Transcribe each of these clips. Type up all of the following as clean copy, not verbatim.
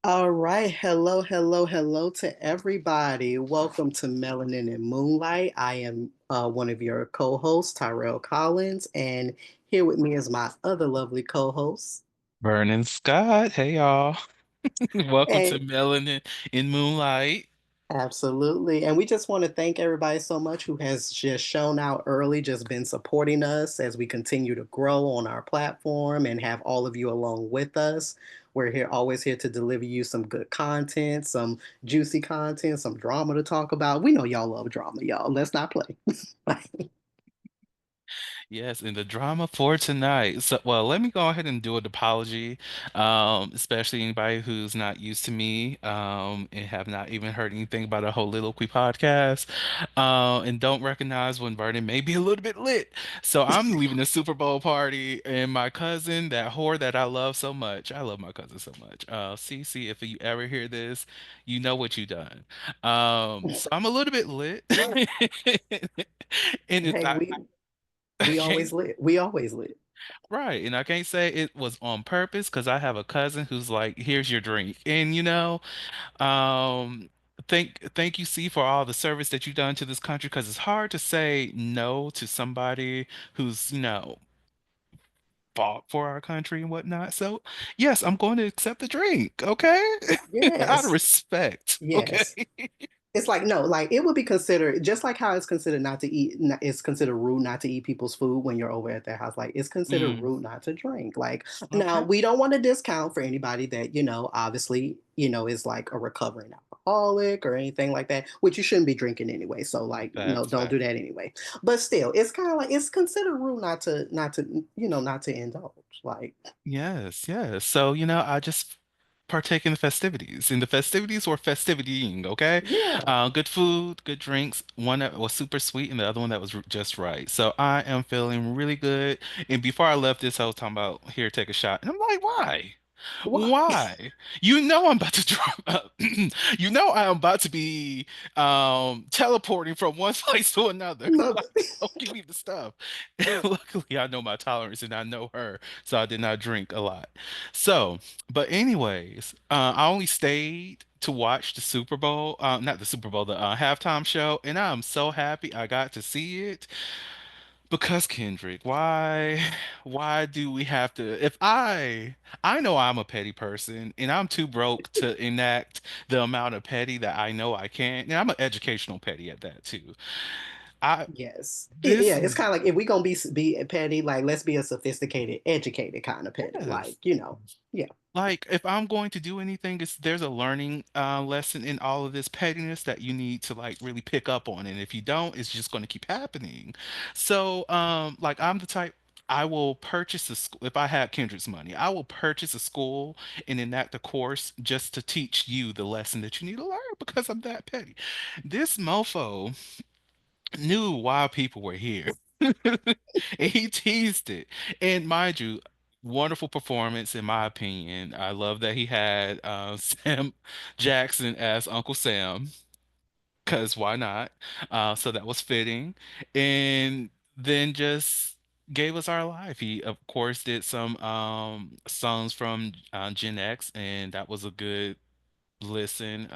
All right. Hello, hello, hello to everybody. Welcome to Melanin and Moonlight. I am one of your co hosts, Tyrell Collins, and here with me is my other lovely co host. Vernon Scott, hey y'all. Welcome to And Melanin in Moonlight. absolutely. And we just want to thank everybody so much who has just shown out early, just been supporting us as we continue to grow on our platform and have all of you along with us. We're here, always here to deliver you some good content, some juicy content, some drama to talk about. We know y'all love drama, y'all. Let's not play. Yes, and the drama for tonight. So, well, let me go ahead and do an apology, especially anybody who's not used to me, and have not even heard anything about a Soliloquy podcast, and don't recognize when Vernon may be a little bit lit. So I'm leaving the Super Bowl party, and my cousin, that whore that I love so much, I love my cousin so much. Cece, if you ever hear this, you know what you done. So I'm a little bit lit, and it's Hey, I we can't. always lit. We always lit. Right, and I can't say it was on purpose because I have a cousin who's like, "Here's your drink," and um, thank you, C, for all the service that you've done to this country because it's hard to say no to somebody who's fought for our country and whatnot. So, yes, I'm going to accept the drink, okay? Out of Yes. respect, okay? Yes. It's like no, like it would be considered just like how it's considered not to eat. It's considered rude not to eat people's food when you're over at their house. Like it's considered Mm, rude not to drink. Like now, okay. we don't want to discount for anybody that obviously is like a recovering alcoholic or anything like that, which you shouldn't be drinking anyway. So like no, Facts, don't do facts. that anyway. But still, it's kind of like it's considered rude not to indulge. Like Yes, yes. So, I just partake in the festivities. And the festivities were festivitying, okay? yeah, Good food, good drinks. One that was super sweet and the other one that was just right. So I am feeling really good. And before I left this, I was talking about here, take a shot. And I'm like, why? why? Why? You know I'm about to drop up. You know I am about to be teleporting from one place to another. No, Like, don't give me the stuff. Luckily, I know my tolerance and I know her, so I did not drink a lot. So, but anyways, I only stayed to watch the Super Bowl, not the Super Bowl, the halftime show, and I'm so happy I got to see it. Because Kendrick, why do we have to? If I know I'm a petty person and I'm too broke to enact the amount of petty that I know I can, and I'm an educational petty at that too. I yes. Yeah, this it's kind of like if we gonna be petty, like let's be a sophisticated, educated kind of petty. Like, Yes. yeah. Like if I'm going to do anything, there's a learning lesson in all of this pettiness that you need to like really pick up on. And if you don't, it's just going to keep happening. So like I'm the type I will purchase a school if I had Kendrick's money, I will purchase a school and enact a course just to teach you the lesson that you need to learn because I'm that petty. This mofo knew why people were here. And he teased it. And mind you, wonderful performance in my opinion. I love that he had Sam Jackson as Uncle Sam, because why not? So that was fitting. And then just gave us our life. He, of course, did some songs from Gen X, and that was a good listen.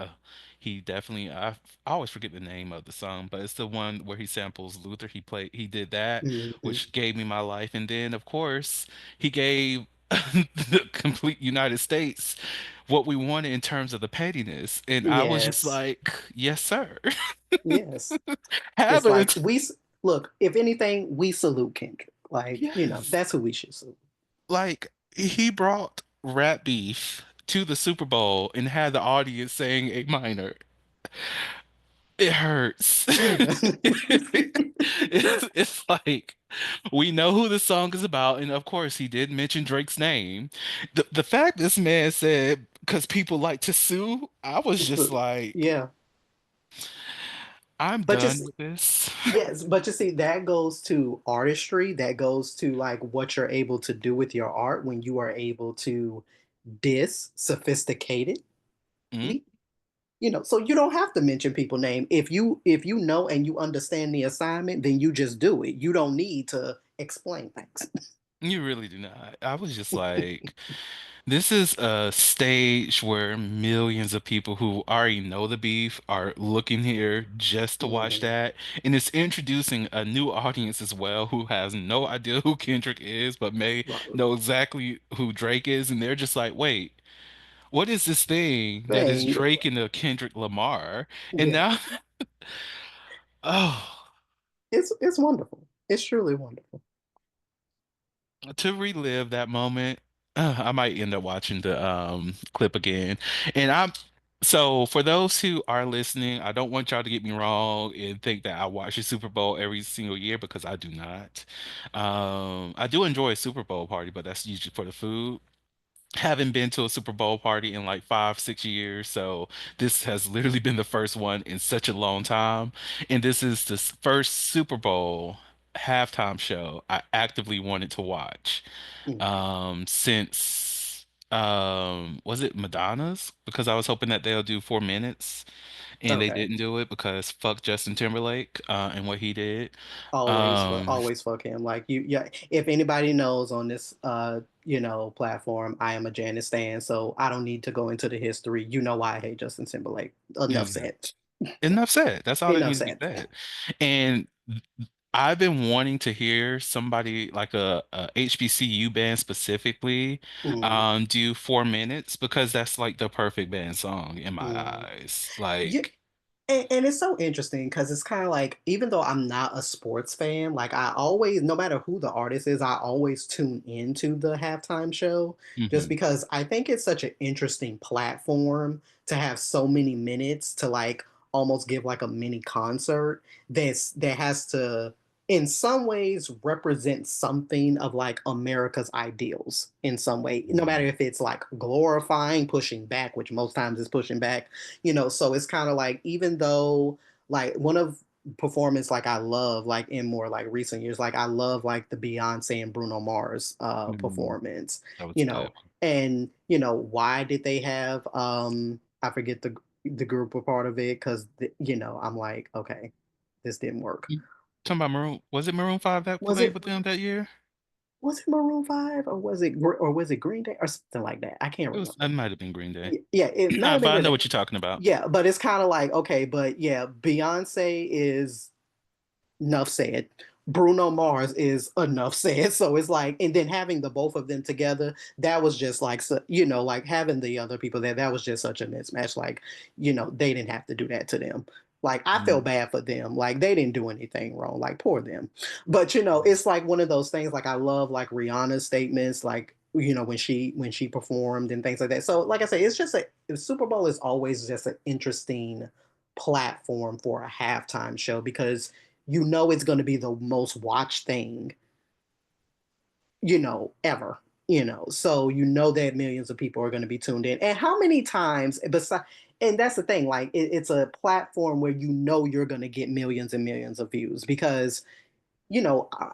He definitely, I always forget the name of the song, but it's the one where he samples Luther. He did that, Mhm. which gave me my life. And then, of course, he gave the complete United States what we wanted in terms of the pettiness. And I was just Yes. like, yes, sir. Yes. Have It's like it. look, if anything, we salute Kendrick. Like, Yes. that's who we should salute. Like, he brought rap beef to the Super Bowl and had the audience saying A minor. It hurts. Yeah. It's like we know who the song is about, and of course he did mention Drake's name. The fact this man said because people like to sue, I was just So, like, yeah. I'm But done just with this. yes, but you see, that goes to artistry. That goes to like what you're able to do with your art when you are able to diss sophisticatedly. Mm, So you don't have to mention people name. If you know and you understand the assignment, then you just do it. You don't need to explain things. you really do not. I was just like. This is a stage where millions of people who already know the beef are looking here just to watch Hmm. that. And it's introducing a new audience as well who has no idea who Kendrick is, but may Right. know exactly who Drake is. And they're just like, wait, what is this thing that is Thing. Drake and the Kendrick Lamar? And Yeah. now, oh. It's wonderful. It's truly wonderful. To relive that moment, I might end up watching the clip again. And I'm so for those who are listening, I don't want y'all to get me wrong and think that I watch the Super Bowl every single year because I do not. I do enjoy a Super Bowl party, but that's usually for the food. Haven't been to a Super Bowl party in like 5, 6 years, so this has literally been the first one in such a long time. And this is the first Super Bowl halftime show I actively wanted to watch Mm. since was it Madonna's? Because I was hoping that they'll do 4 minutes and they Okay. didn't do it because fuck Justin Timberlake and what he did. Um Always fuck him. Like you, yeah. If anybody knows on this, platform, I am a Janet stan, so I don't need to go into the history. You know why I hate Justin Timberlake. Enough exactly. said. Enough said. That's all that Enough needs to be said. said. And I've been wanting to hear somebody like a HBCU band specifically Mm, do 4 minutes because that's like the perfect band song in my mm. eyes. Yeah, Like, and it's so interesting because it's kind of like, even though I'm not a sports fan, like I always, no matter who the artist is, I always tune into the halftime show just mhm, because I think it's such an interesting platform to have so many minutes to like almost give like a mini concert that has to in some ways represent something of like America's ideals in some way, no matter mhm, if it's like glorifying, pushing back, which most times is pushing back, so it's kind of like, even though like one of performance like I love, like in more like recent years, like I love like the Beyonce and Bruno Mars mhm. performance, That was you good. know and why did they have I forget the group were part of it, because I'm like, okay, this didn't work. You talking about was it Maroon 5 that Was played it with them that year? was it Maroon 5, or was it Green Day or something like that? I can't It remember. might have been Green Day. Yeah, it might have But been I Green know Day. what you're talking about. Yeah, but it's kind of like, okay, but yeah, Beyonce is enough said. Bruno Mars is enough said. So it's like, and then having the both of them together, that was just like, like having the other people there, that was just such a mismatch. Like, they didn't have to do that to them. Like, I felt Mm, bad for them. Like, they didn't do anything wrong. Like, poor them. But it's like one of those things. Like, I love like Rihanna's statements. Like, when she performed and things like that. So, like I say, it's just the Super Bowl is always just an interesting platform for a halftime show because it's going to be the most watched thing, ever. So that millions of people are going to be tuned in. And how many times, besides, and that's the thing, like it's a platform where you're going to get millions and millions of views because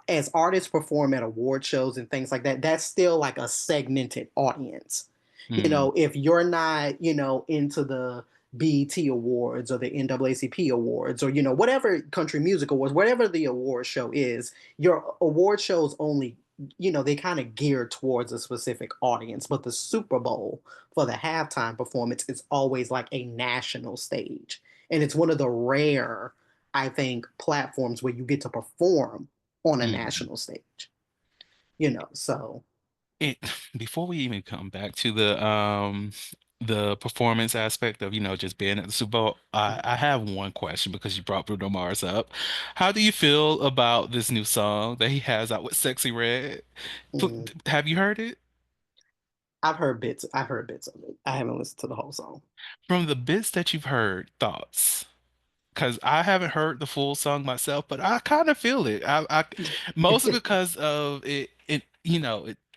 as artists perform at award shows and things like that, that's still like a segmented audience. mm, If you're not, into the BET Awards or the NAACP Awards or, whatever country music awards, whatever the award show is, your award shows only, they kind of geared towards a specific audience. But the Super Bowl for the halftime performance is always like a national stage. And it's one of the rare, I think, platforms where you get to perform on a mm. national stage, so. It before we even come back to the performance aspect of just being at the Super Bowl, I have one question because you brought Bruno Mars up. How do you feel about this new song that he has out with Sexy Red? Mm. Have you heard it? I've heard bits of it. I haven't listened to the whole song. From the bits that you've heard, thoughts? Because I haven't heard the full song myself, but I kind of feel it. Mostly because of it. It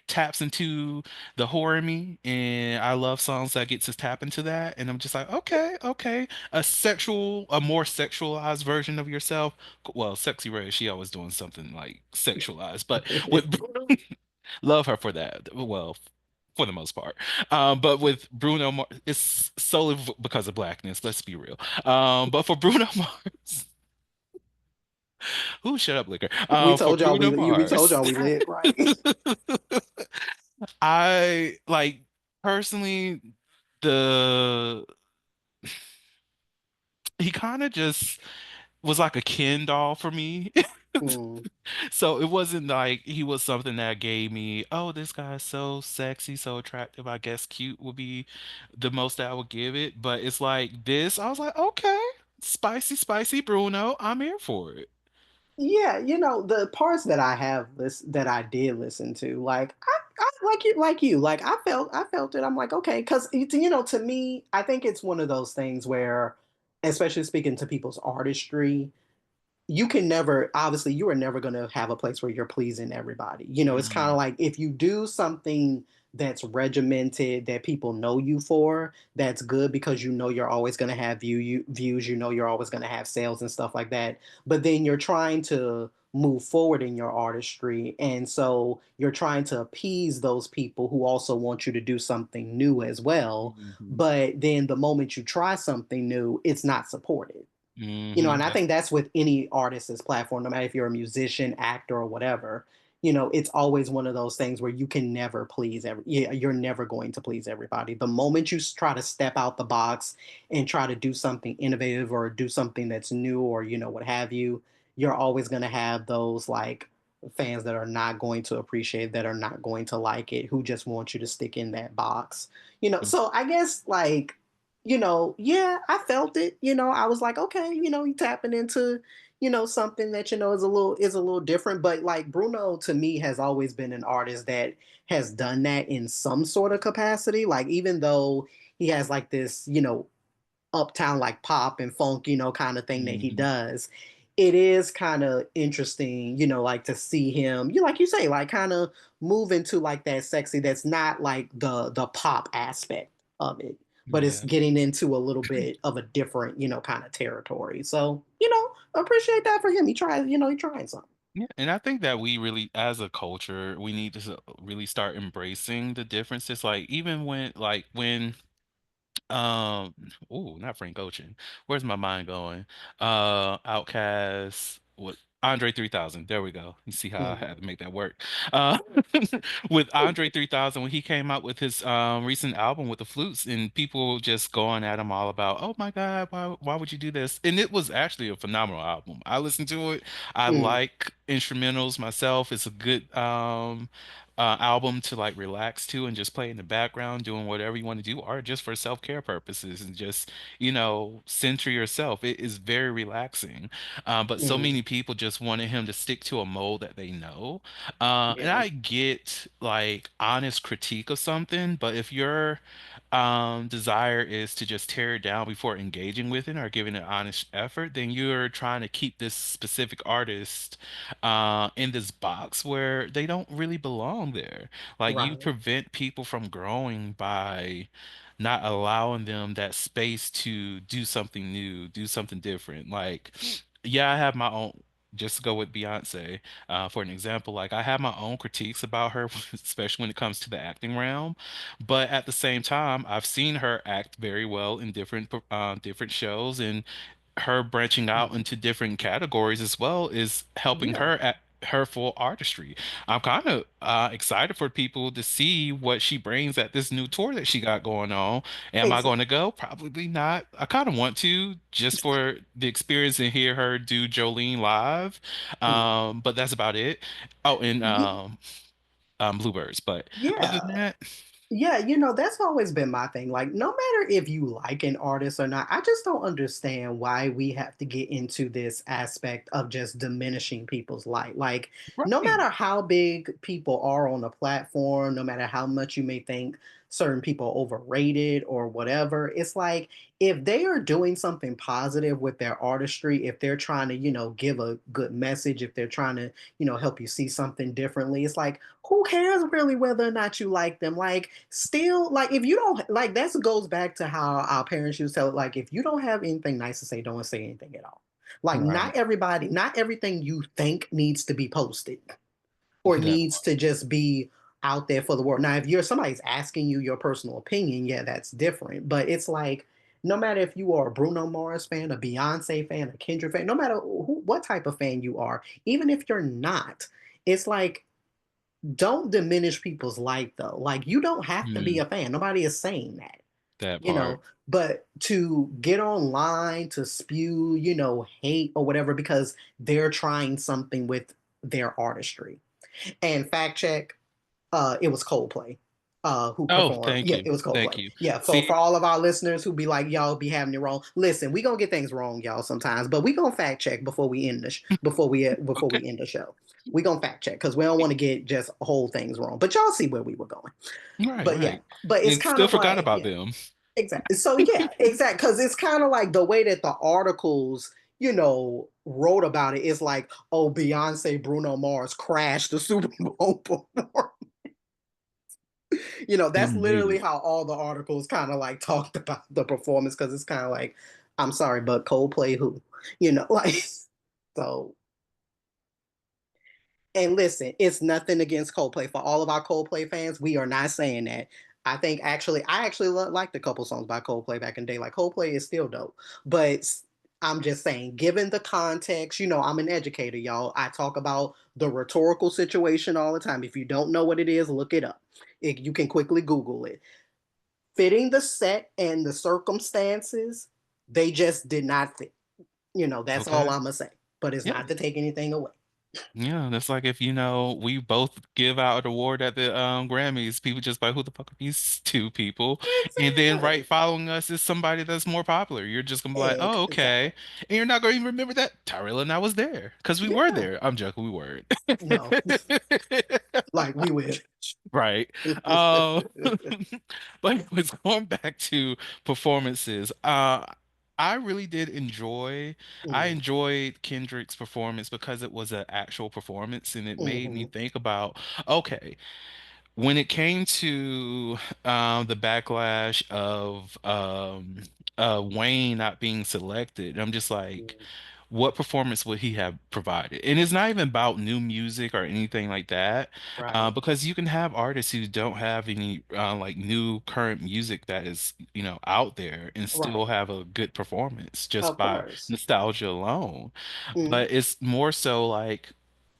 taps into the horror in me, and I love songs that get to tap into that. And I'm just like, okay, okay, a more sexualized version of yourself. Well, Sexy Red, she always doing something like sexualized, but with love her for that. Well, for the most part. But with Bruno Mars, it's solely because of blackness. Let's be real. But for Bruno Mars, who shut up, liquor? we For told y'all Bruno we told Mars, y'all we lit, right? I like. personally, the he kind of just was like a Ken doll for me. Mm. So it wasn't like he was something that gave me, oh, this guy's so sexy, so attractive. I guess cute would be the most that I would give it. But it's like this, I was like, okay, spicy, spicy Bruno, I'm here for it. Yeah, the parts that that I did listen to, like I like I felt it. I'm like, okay, because to me, I think it's one of those things where, especially speaking to people's artistry, you can never, obviously you are never going to have a place where you're pleasing everybody. It's kind of Mhm. like if you do something that's regimented that people know you for, that's good because you're always going to have views, you're always going to have sales and stuff like that. But then you're trying to move forward in your artistry, and so you're trying to appease those people who also want you to do something new as well. Mhm. But then the moment you try something new, it's not supported. And I Yep. think that's with any artist's platform, no matter if you're a musician, actor, or whatever. It's always one of those things where you can never please yeah, you're never going to please everybody. The moment you try to step out the box and try to do something innovative or do something that's new or what have you, you're always going to have those like fans that are not going to appreciate, that are not going to like it, who just want you to stick in that box. So I guess like yeah, I felt it. I was like, okay, you tapping into, something that is a little different. But like Bruno to me has always been an artist that has done that in some sort of capacity. Like even though he has like this, uptown like pop and funk, kind of thing that he Mhm. does. It is kind of interesting, like to see him, like you say, like kind of move into like that sexy that's not like the pop aspect of it, but it's Yeah. getting into a little bit of a different, kind of territory. So, appreciate that for him. He trying something. Yeah, and I think that we really, as a culture, we need to really start embracing the differences. Like even when Um, oh, not Frank Ocean. Where's my mind going? Outkast, what? Andre 3000. There we go. You see how I Mhm. had to make that work. Uh, with Andre 3000 when he came out with his recent album with the flutes and people just going at him all about, "Oh my God, why would you do this?" And it was actually a phenomenal album. I listened to it. I Mhm. like instrumentals myself. It's a good album to like relax to and just play in the background, doing whatever you want to do, or just for self-care purposes and just, center yourself. It is very relaxing. But so Mhm. many people just wanted him to stick to a mold that they know. And Yeah. I get like honest critique of something, but if your desire is to just tear it down before engaging with it or giving it honest effort, then you're trying to keep this specific artist in this box where they don't really belong there. Like you Right. prevent people from growing by not allowing them that space to do something new, do something different. Like, yeah, I have my own. Just to go with Beyonce, for an example, like I have my own critiques about her, especially when it comes to the acting realm. But at the same time, I've seen her act very well in different shows, and her branching out Mhm. into different categories as well is helping Yeah. her at her full artistry. I'm kind of excited for people to see what she brings at this new tour that she got going on. Am I Ex- going to go? Probably not. I kind of want to just for the experience and hear her do Jolene live. mhm. But that's about it. Oh, and Ye- Bluebirds. But other Yeah. than that, Yeah, that's always been my thing. Like, no matter if you like an artist or not, I just don't understand why we have to get into this aspect of just diminishing people's light. Like, no right. matter how big people are on a platform, no matter how much you may think certain people are overrated or whatever, it's like if they are doing something positive with their artistry, if they're trying to, give a good message, if they're trying to, help you see something differently, it's like, who cares really whether or not you like them? Like, still, like, if you don't like, that goes back to how our parents used to tell, like, if you don't have anything nice to say, don't say anything at all. Like, Right. not everything you think needs to be posted or That needs to just be out there for the world. Now, if you're somebody's asking you your personal opinion, yeah, that's different. But it's like, no matter if you are a Bruno Mars fan, a Beyonce fan, a Kendrick fan, no matter what type of fan you are, even if you're not, it's like don't diminish people's life though. Like you don't have to be Mm, a fan. Nobody is saying that, that you part. know, but to get online to spew, hate or whatever because they're trying something with their artistry. And fact check, it was Coldplay. Who Oh, performed? thank Yeah, you. it was Thank Coldplay. you. Yeah, See, for all of our listeners who be like, y'all be having it wrong. Listen, we gonna get things wrong, y'all, sometimes, but we gonna fact check before we end the before okay. we end the show. We gonna fact check because we don't want to get just whole things wrong. But y'all see where we were going. Right, But yeah, right. but it's And kind still of forgot like about yeah, them. exactly. So yeah, exactly. Because it's kind of like the way that the articles, wrote about it is like, oh, Beyonce, Bruno Mars crashed the Super Bowl performance. That's literally Indeed. how all the articles kind of like talked about the performance because it's kind of like, I'm sorry, but Coldplay who? Like so. And listen, it's nothing against Coldplay. For all of our Coldplay fans, we are not saying that. I actually liked a couple songs by Coldplay back in the day. Like Coldplay is still dope, but I'm just saying, given the context, I'm an educator, y'all. I talk about the rhetorical situation all the time. If you don't know what it is, look it up. You can quickly Google it. Fitting the set and the circumstances, they just did not fit. That's all Okay. I'm gonna say. But it's Yeah. not to take anything away. Yeah, that's like if we both give out an award at the Grammys, people just like, who the fuck are these two people? And then Exactly. right following us is somebody that's more popular. You're just gonna be like, oh, okay. Exactly. And you're not gonna even remember that Tyrell and I was there. Because we were Yeah. there. I'm joking, we weren't. No, like we will. Right. Um, but was going back to performances. I really did I Mm, enjoyed Kendrick's performance because it was an actual performance and it made me hmm. think about, okay, when it came to the backlash of Wayne not being selected, I'm just like, Mm, what performance would he have provided? And it's not even about new music or anything like that, right. because you can have artists who don't have any like new current music that is, out there and still Right. have a good performance just Of by course. nostalgia alone. Mm, But it's more so like,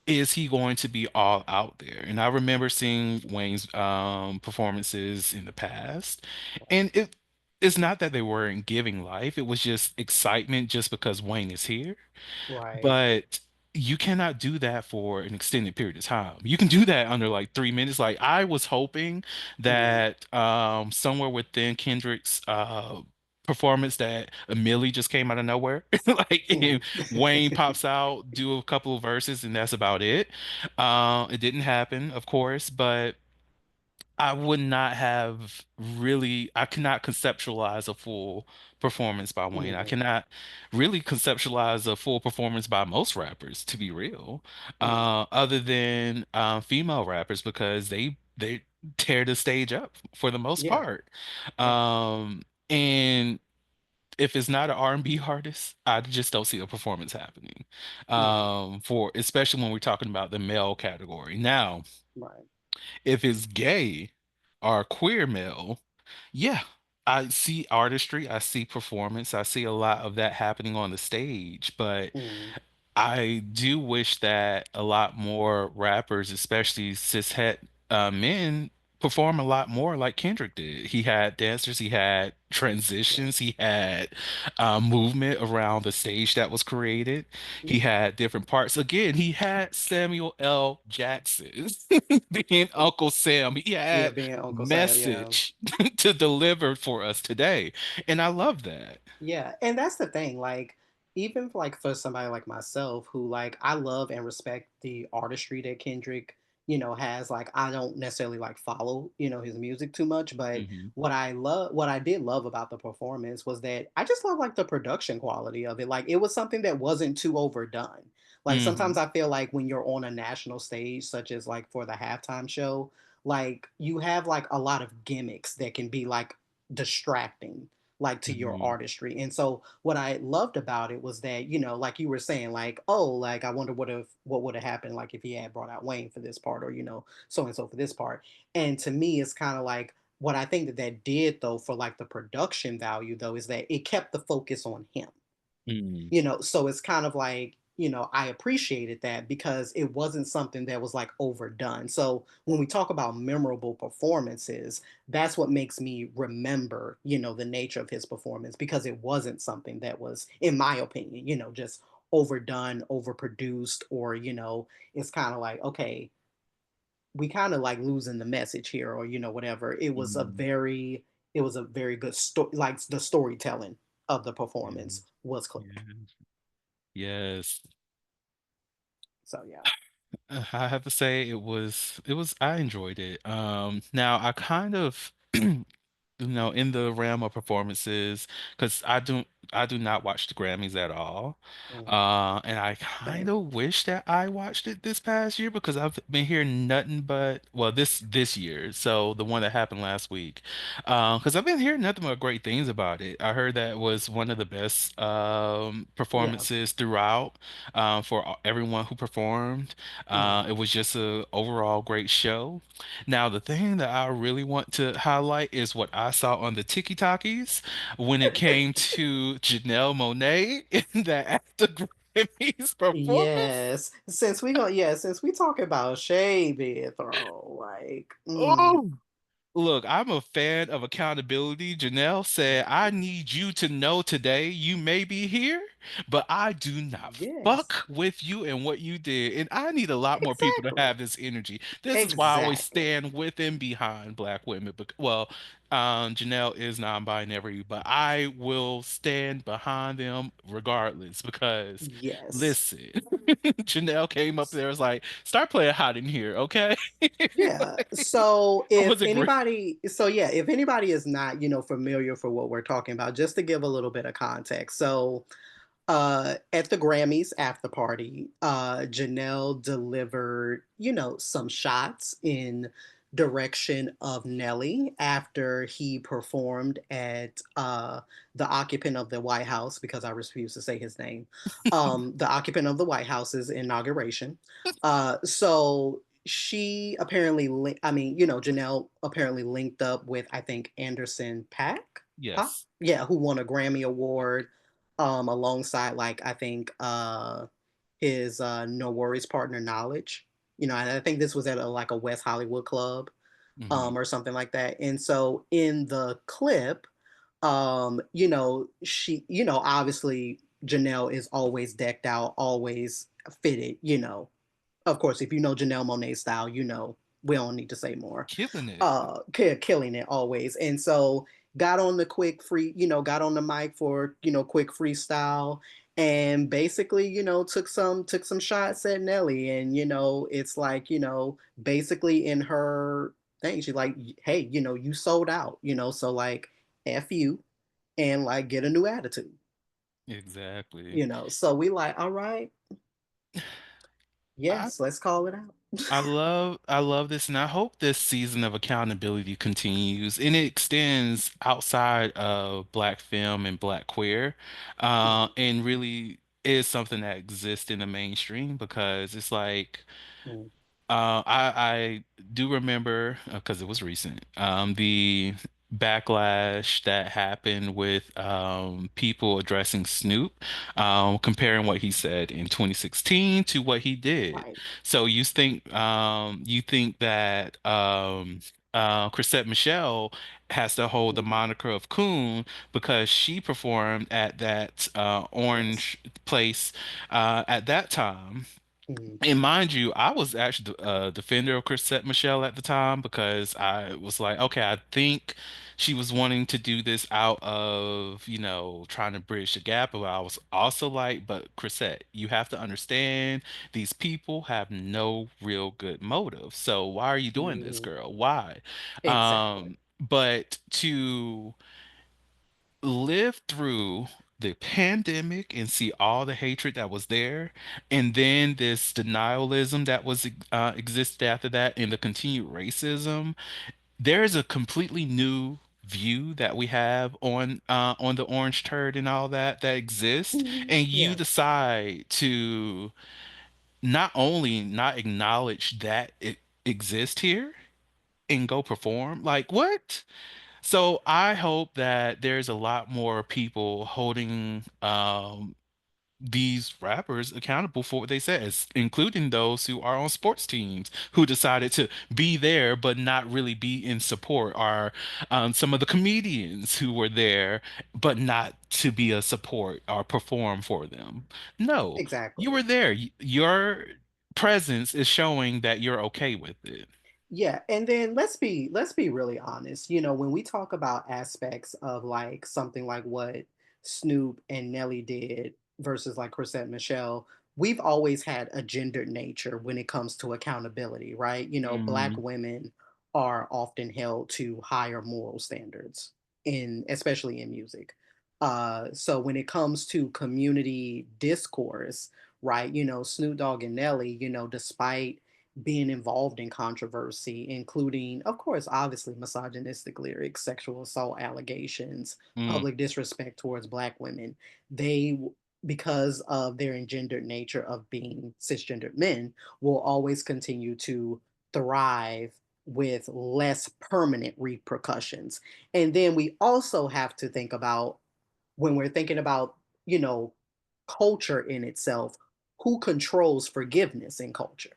is he going to be all out there? And I remember seeing Wayne's performances in the past, and it's not that they weren't giving life, it was just excitement just because Wayne is here. right. But you cannot do that for an extended period of time. You can do that under like 3 minutes. Like I was hoping Mm, that somewhere within Kendrick's performance that Millie just came out of nowhere. Like and mm. Wayne pops out, do a couple of verses, and that's about it. It didn't happen, of course, but I would not have really, I cannot conceptualize a full performance by Wayne. I Mhm, cannot really conceptualize a full performance by most rappers, to be real, mm. other than female rappers because they tear the stage up for the most Yeah. part. Yeah. And if it's not an R&B artist, I just don't see a performance happening. Right. For especially when we're talking about the male category. Now, Right. if it's gay or queer male, yeah, I see artistry, I see performance, I see a lot of that happening on the stage, but Mm, I do wish that a lot more rappers, especially cishet men, perform a lot more like Kendrick did. He had dancers, he had yeah. transitions, he had movement around the stage that was created. He Yeah. had different parts. Again, he had Samuel L. Jackson being Uncle Sam. He Yeah. had Being Uncle Sam. Yeah. message to deliver for us today, and I love that. Yeah, and that's the thing, like, even like for somebody like myself who like I love and respect the artistry that Kendrick, has, like I don't necessarily like follow, his music too much, but Hmm. what I did love about the performance was that I just love like the production quality of it. Like it was something that wasn't too overdone. Like Hmm. sometimes I feel like when you're on a national stage, such as like for the halftime show, like you have like a lot of gimmicks that can be like distracting like to your Hmm. artistry. And so what I loved about it was that, like you were saying, like, oh, like I wonder what would have happened like if he had brought out Wayne for this part or, so and so for this part. And to me, it's kind of like what I think that that did though for like the production value though is that it kept the focus on him. Hmm. So it's kind of like I appreciated that because it wasn't something that was like overdone. So when we talk about memorable performances, that's what makes me remember, the nature of his performance because it wasn't something that was, in my opinion, just overdone, overproduced, or, it's kind of like, okay, we kind of like losing the message here, or, whatever. Mhm. It was a very good story. Like the storytelling of the performance Yes. was clean. Yes. Yes. So yeah. I have to say it was I enjoyed it. Now I kind of in the realm of performances, because I do not watch the Grammys at all. Mm, And I kind same. of wish that I watched it this past year because I've been hearing nothing but, well, this year, so the one that happened last week. Because I've been hearing nothing but great things about it. I heard that was one of the best Yeah. performances throughout, for everyone who performed. Mm. It was just a overall great show. Now, the thing that I really want to highlight is what I saw on the TikTokies when it came to Janelle Monae in that after Grammys performance. Yes. Since we talk about shade being thrown, like, Oh, look, I'm a fan of accountability. Janelle said, I need you to know today you may be here, but I do not yes. fuck with you and what you did. And I need a lot more people to Exactly. have this energy. This is why I always Exactly. stand with and behind Black women. Well, Janelle is non-binary, but I will stand behind them regardless because Yes. listen, Janelle came up there, was like, start playing hot in here, okay? Yeah. So I was agree. if anybody is not, familiar for what we're talking about, just to give a little bit of context. So at the Grammys after party, Janelle delivered, some shots in direction of Nelly after he performed at the occupant of the White House, because I refuse to say his name, the occupant of the White House's inauguration. So she apparently, Janelle apparently linked up with, I think, Anderson Pack, Yes. yeah, who won a Grammy Award alongside, like, I think his No Worries partner Knowledge. And I think this was at like a West Hollywood club Hmm. or something like that. And so in the clip, she, obviously Janelle is always decked out, always fitted, of course, if you know Janelle Monae style, we don't need to say more. Killing it. Killing it always. And so got on the got on the mic for, quick freestyle and basically, took some shots at Nelly. And, it's like, basically in her thing, she's like, hey, you sold out, so like F you and like get a new attitude, Exactly. So we like, all right, I yes, let's call it out. I love this, and I hope this season of accountability continues and it extends outside of Black film and Black queer, Mhm. and really is something that exists in the mainstream because it's like, Mm. I do remember, because it was recent, the backlash that happened with people addressing Snoop, comparing what he said in 2016 to what he did. Right. So you think that Chrisette Michele has to hold the Mhm. moniker of coon because she performed at that Yes. orange place at that time. Mhm. And mind you, I was actually a defender of Chrisette Michele at the time because I was like, okay, I think she was wanting to do this out of, trying to bridge the gap. But I was also like, but Chrisette, you have to understand these people have no real good motive. So why are you doing this, Mhm. girl? Why? Exactly. But to live through the pandemic and see all the hatred that was there, and then this denialism that was existed after that, and the continued racism, there is a completely new view that we have on the orange turd and all that exists, Mhm. and you Yeah. decide to not only not acknowledge that it exists here and go perform. Like, what? So I hope that there's a lot more people holding these rappers accountable for what they said, including those who are on sports teams who decided to be there but not really be in support, or some of the comedians who were there but not to be a support or perform for them. No, you Exactly. were there. Your presence is showing that you're okay with it. Yeah, and then let's be really honest. When we talk about aspects of like something like what Snoop and Nelly did versus like Chrisette Michelle, we've always had a gendered nature when it comes to accountability, right? Black Mm, women are often held to higher moral standards in especially in music. So when it comes to community discourse, right? Snoop Dogg and Nelly, despite being involved in controversy, including, of course, obviously misogynistic lyrics, sexual assault allegations, mm, public disrespect towards Black women. They, because of their engendered nature of being cisgendered men, will always continue to thrive with less permanent repercussions. And then we also have to think about when we're thinking about, you know, culture in itself, who controls forgiveness in culture?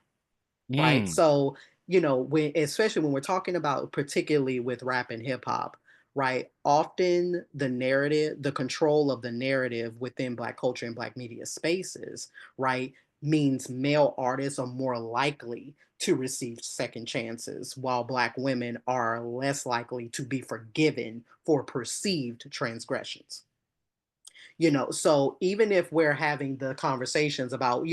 Right? mm, So, when especially when we're talking about particularly with rap and hip hop, right? Often the narrative, the control of the narrative within Black culture and Black media spaces, right, means male artists are more likely to receive second chances, while Black women are less likely to be forgiven for perceived transgressions. So even if we're having the conversations about,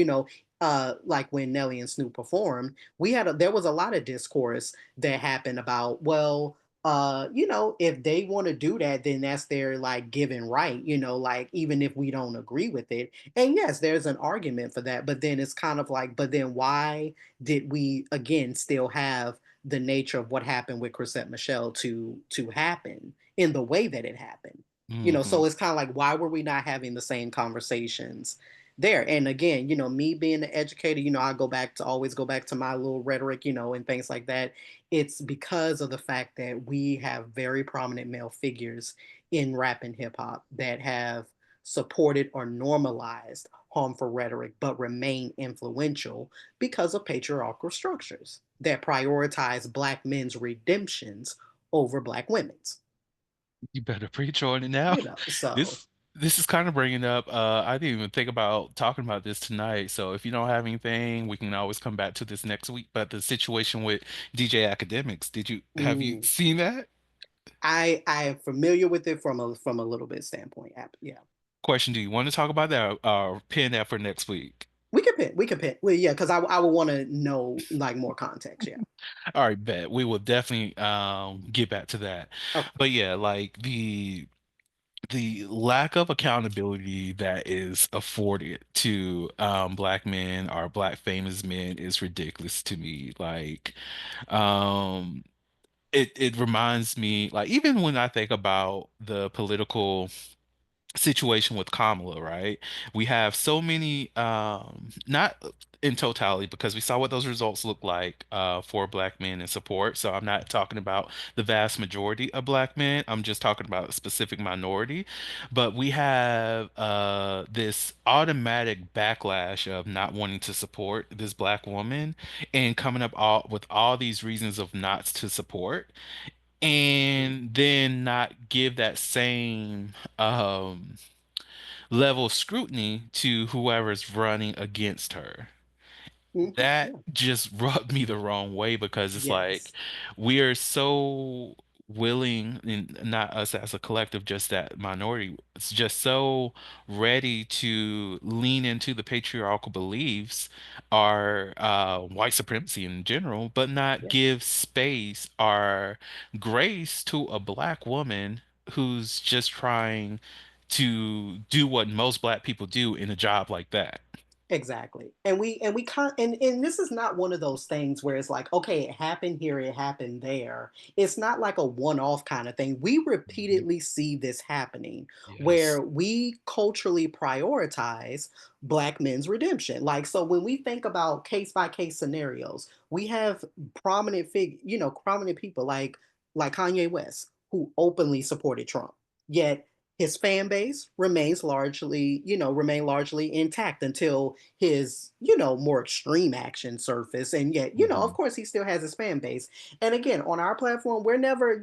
like when Nelly and Snoop performed, there was a lot of discourse that happened about, well, if they want to do that, then that's their like given right, like even if we don't agree with it. And yes, there's an argument for that, but then it's kind of like, but then why did we again still have the nature of what happened with Chrisette Michelle to happen in the way that it happened? mhm. So it's kind of like, why were we not having the same conversations there? And again, me being an educator, I always go back to my little rhetoric, and things like that. It's because of the fact that we have very prominent male figures in rap and hip hop that have supported or normalized harmful rhetoric, but remain influential because of patriarchal structures that prioritize Black men's redemptions over Black women's. You better preach on it now. So This is kind of bringing up, I didn't even think about talking about this tonight. So if you don't have anything, we can always come back to this next week. But the situation with DJ Academics, have you ooh, seen that? I am familiar with it from a little bit standpoint. Yeah, Question, do you want to talk about that, or pin that for next week? we could pick. Well, yeah, because I would want to know like more context. Yeah. All right, bet. We will definitely get back to that. Okay. But yeah, like the lack of accountability that is afforded to black men or black famous men is ridiculous to me. Like um it reminds me, like, even when I think about the political situation with Kamala, right? We have so many, not in totality, because we saw what those results look like for black men in support. So I'm not talking about the vast majority of black men. I'm just talking about a specific minority. But we have this automatic backlash of not wanting to support this black woman and coming up with all these reasons of not to support, and then not give that same level of scrutiny to whoever's running against her. That Yeah. just rubbed me the wrong way, because it's like Yes. we are so willing, and not us as a collective, just that minority, it's just so ready to lean into the patriarchal beliefs or white supremacy in general, but not Yeah. give space or grace to a black woman who's just trying to do what most black people do in a job like that. Exactly. And we can't and this is not one of those things where it's like, okay, it happened here, it happened there. It's not like a one-off kind of thing. We Mhm. repeatedly see this happening Yes. where we culturally prioritize Black men's redemption. Like, so when we think about case by case scenarios, we have prominent people like Kanye West who openly supported Trump. Yet His fan base remains largely, remain largely intact until his, more extreme action surface. And yet, of Mhm. course, he still has his fan base. And again, on our platform, we're never,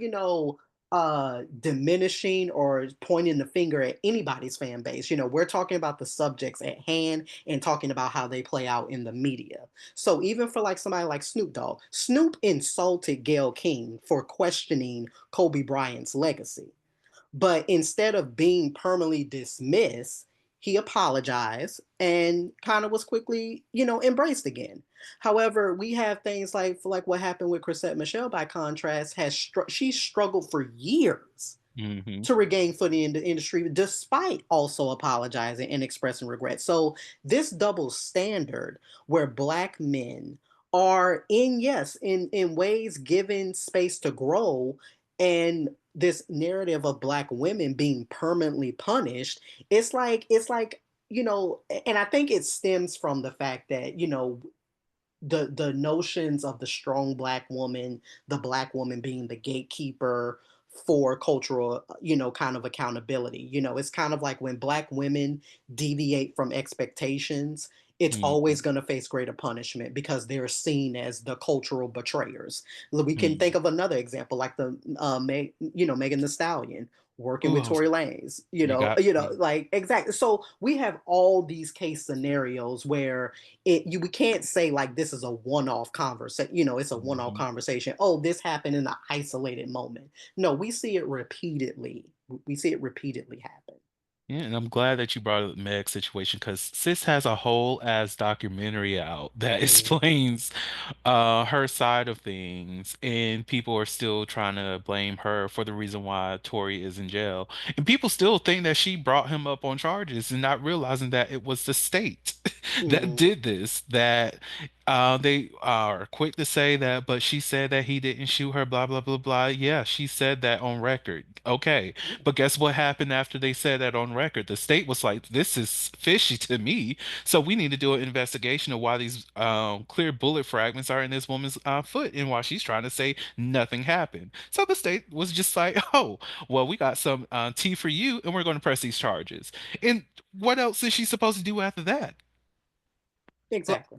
diminishing or pointing the finger at anybody's fan base. We're talking about the subjects at hand and talking about how they play out in the media. So even for like somebody like Snoop Dogg, Snoop insulted Gayle King for questioning Kobe Bryant's legacy. But instead of being permanently dismissed, he apologized and kind of was quickly, embraced again. However, we have things like what happened with Chrisette Michelle. By contrast, she struggled for years Mhm. to regain footing in the industry, despite also apologizing and expressing regret. So this double standard, where Black men are in ways given space to grow, and this narrative of Black women being permanently punished, it's like and I think it stems from the fact that the notions of the strong Black woman, the Black woman being the gatekeeper for cultural, kind of accountability. It's kind of like when Black women deviate from expectations, it's Mhm. always going to face greater punishment because they're seen as the cultural betrayers. We can think Mhm. of another example, like the Megan the Stallion working with Ooh, Tory Lanez. you got me. Like exactly. So we have all these case scenarios where we can't say like this is a one-off conversation. It's a one-off Mhm. conversation. Oh, this happened in an isolated moment. No, we see it repeatedly. We see it repeatedly happen. Yeah, and I'm glad that you brought up Meg's situation because Sis has a whole ass documentary out that Mhm. explains her side of things, and people are still trying to blame her for the reason why Tori is in jail. And people still think that she brought him up on charges and not realizing that it was the state that Mhm. did this, that they are quick to say that, but she said that he didn't shoot her, blah, blah, blah, blah. Yeah, she said that on record. Okay. But guess what happened after they said that on record? The state was like, this is fishy to me. So we need to do an investigation of why these clear bullet fragments are in this woman's foot and why she's trying to say nothing happened. So the state was just like, oh, well, we got some tea for you and we're going to press these charges. And what else is she supposed to do after that? Exactly.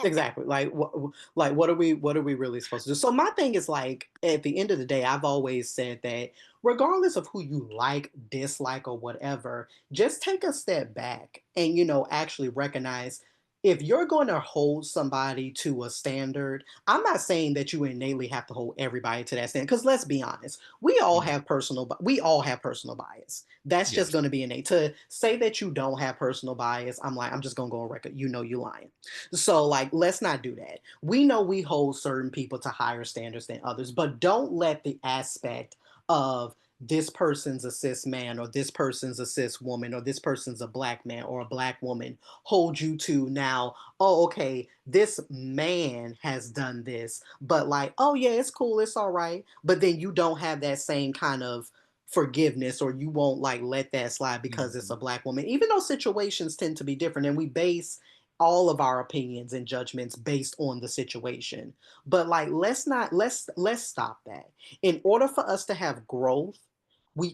Exactly. Like what are we really supposed to do? So my thing is like at the end of the day, I've always said that regardless of who you like, dislike, or whatever, just take a step back and actually recognize if you're going to hold somebody to a standard. I'm not saying that you innately have to hold everybody to that standard because let's be honest, we all have personal bias. That's just Yes. going to be innate. To say that you don't have personal bias, I'm just going to go on record. You lying. So, like, let's not do that. We know we hold certain people to higher standards than others, but don't let the aspect of this person's a cis man or this person's a cis woman or this person's a Black man or a Black woman hold you to now, oh, okay, this man has done this, but like, oh, yeah, it's cool, it's all right. But then you don't have that same kind of forgiveness or you won't like let that slide because it's Mhm. a Black woman, even though situations tend to be different and we base all of our opinions and judgments based on the situation. But like let's stop that. In order for us to have growth, we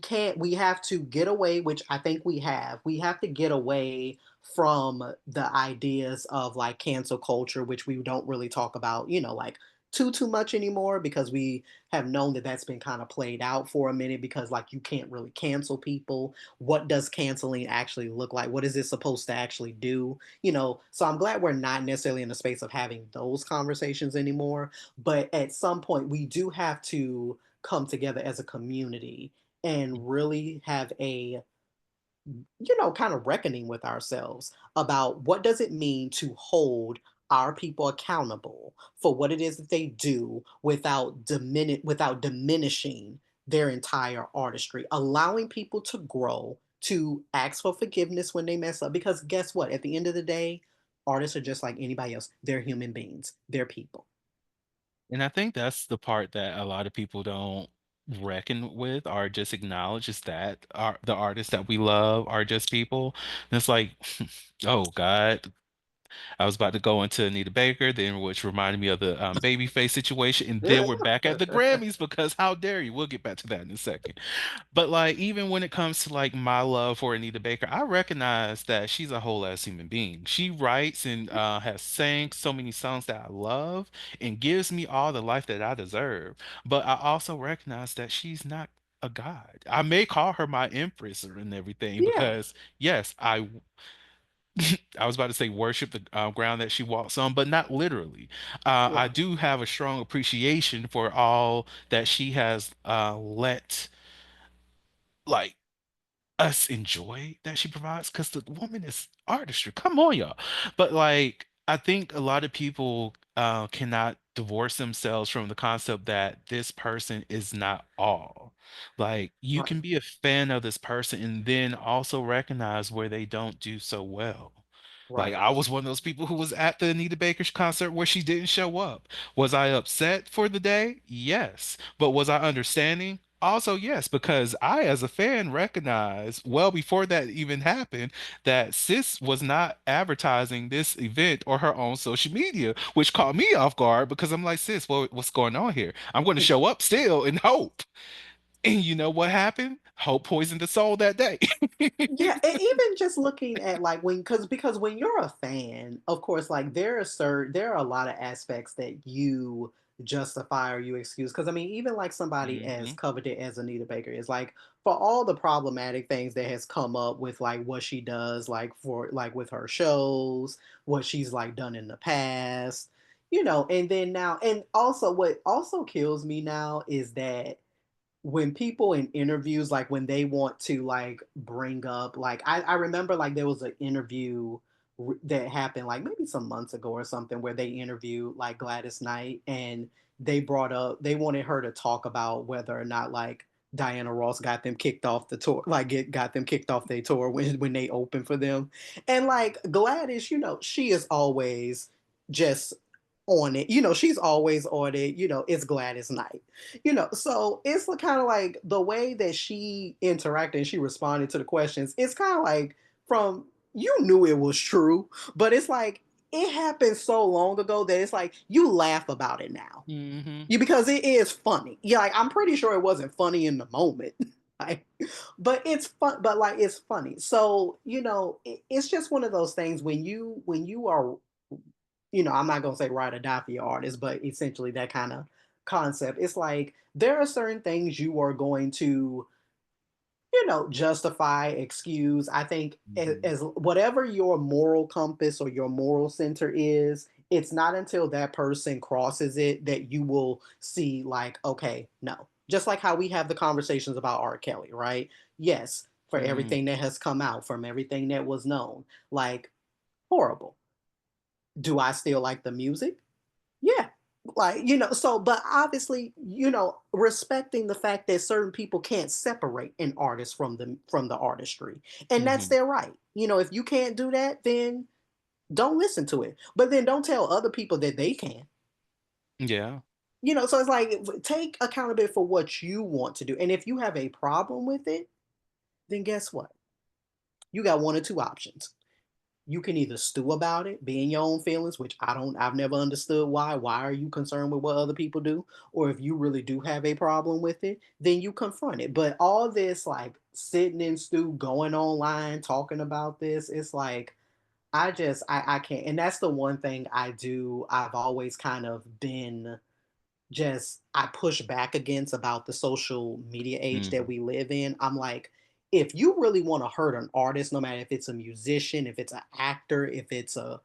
have to get away, which I think we have to get away from the ideas of like cancel culture, which we don't really talk about, like too much anymore because we have known that that's been kind of played out for a minute because like you can't really cancel people. What does canceling actually look like? What is it supposed to actually do? So I'm glad we're not necessarily in the space of having those conversations anymore, but at some point we do have to come together as a community and really have a kind of reckoning with ourselves about what does it mean to hold our people accountable for what it is that they do without diminishing their entire artistry, allowing people to grow, to ask for forgiveness when they mess up. Because guess what? At the end of the day, artists are just like anybody else. They're human beings. They're people. And I think that's the part that a lot of people don't reckon with or just acknowledge is that the artists that we love are just people. And it's like, oh God. I was about to go into Anita Baker, then which reminded me of the Babyface situation, and then we're back at the Grammys because how dare you? We'll get back to that in a second. But like even when it comes to like my love for Anita Baker, I recognize that she's a whole ass human being. She writes and has sang so many songs that I love and gives me all the life that I deserve. But I also recognize that she's not a god. I may call her my empress and everything Yeah, because yes, I was about to say worship the ground that she walks on, but not literally. I right, do have a strong appreciation for all that she has let like us enjoy that she provides because the woman is artistry. Come on, y'all. But like, I think a lot of people cannot divorce themselves from the concept that this person is not all. Like, you right, can be a fan of this person and then also recognize where they don't do so well. Like right. I was one of those people who was at the Anita Baker's concert where she didn't show up. Was I upset for the day? Yes. But was I understanding? Also, yes, because I, as a fan, recognized well before that even happened that Sis was not advertising this event or her own social media, which caught me off guard because I'm like, Sis, what's going on here? I'm going to show up still in hope. And you know what happened? Hope poisoned the soul that day. Yeah, and even just looking at like when because when you're a fan, of course, like there are a lot of aspects that you justify or you excuse. Because I mean, even like somebody as Hmm. coveted as Anita Baker is like for all the problematic things that has come up with like what she does, like for like with her shows, what she's like done in the past, and then now, and also what also kills me now is that when people in interviews like when they want to like bring up like I remember like there was an interview that happened like maybe some months ago or something where they interviewed like Gladys Knight and they wanted her to talk about whether or not like Diana Ross got them kicked off the tour like it got them kicked off their tour when they opened for them and like Gladys she is always just on it she's always on it it's Gladys Knight so it's kind of like the way that she interacted and she responded to the questions. It's kind of like from you knew it was true, but it's like it happened so long ago that it's like you laugh about it now. Hmm. Because it is funny. Yeah, like I'm pretty sure it wasn't funny in the moment. like, but it's fun. But like it's funny. So it's just one of those things when you are I'm not gonna say ride or die for your artist, but essentially that kind of concept. It's like there are certain things you are going to, justify, excuse. I think Hmm. as whatever your moral compass or your moral center is, it's not until that person crosses it that you will see, like, okay, no. Just like how we have the conversations about R. Kelly, right? Yes, for Hmm. everything that has come out, from everything that was known, like horrible. Do I still like the music? Yeah. Like, so but obviously, respecting the fact that certain people can't separate an artist from the artistry. And that's Hmm. their right. If you can't do that, then don't listen to it. But then don't tell other people that they can. Yeah. So it's like take accountability for what you want to do. And if you have a problem with it, then guess what? You got one or two options. You can either stew about it, be in your own feelings, which I've never understood why. Why are you concerned with what other people do? Or if you really do have a problem with it, then you confront it. But all this like sitting in stew, going online, talking about this, it's like I can't. And that's the one thing I do. I've always kind of been just I push back against about the social media age that Hmm. we live in. I'm like, if you really want to hurt an artist, no matter if it's a musician, if it's an actor, if it's a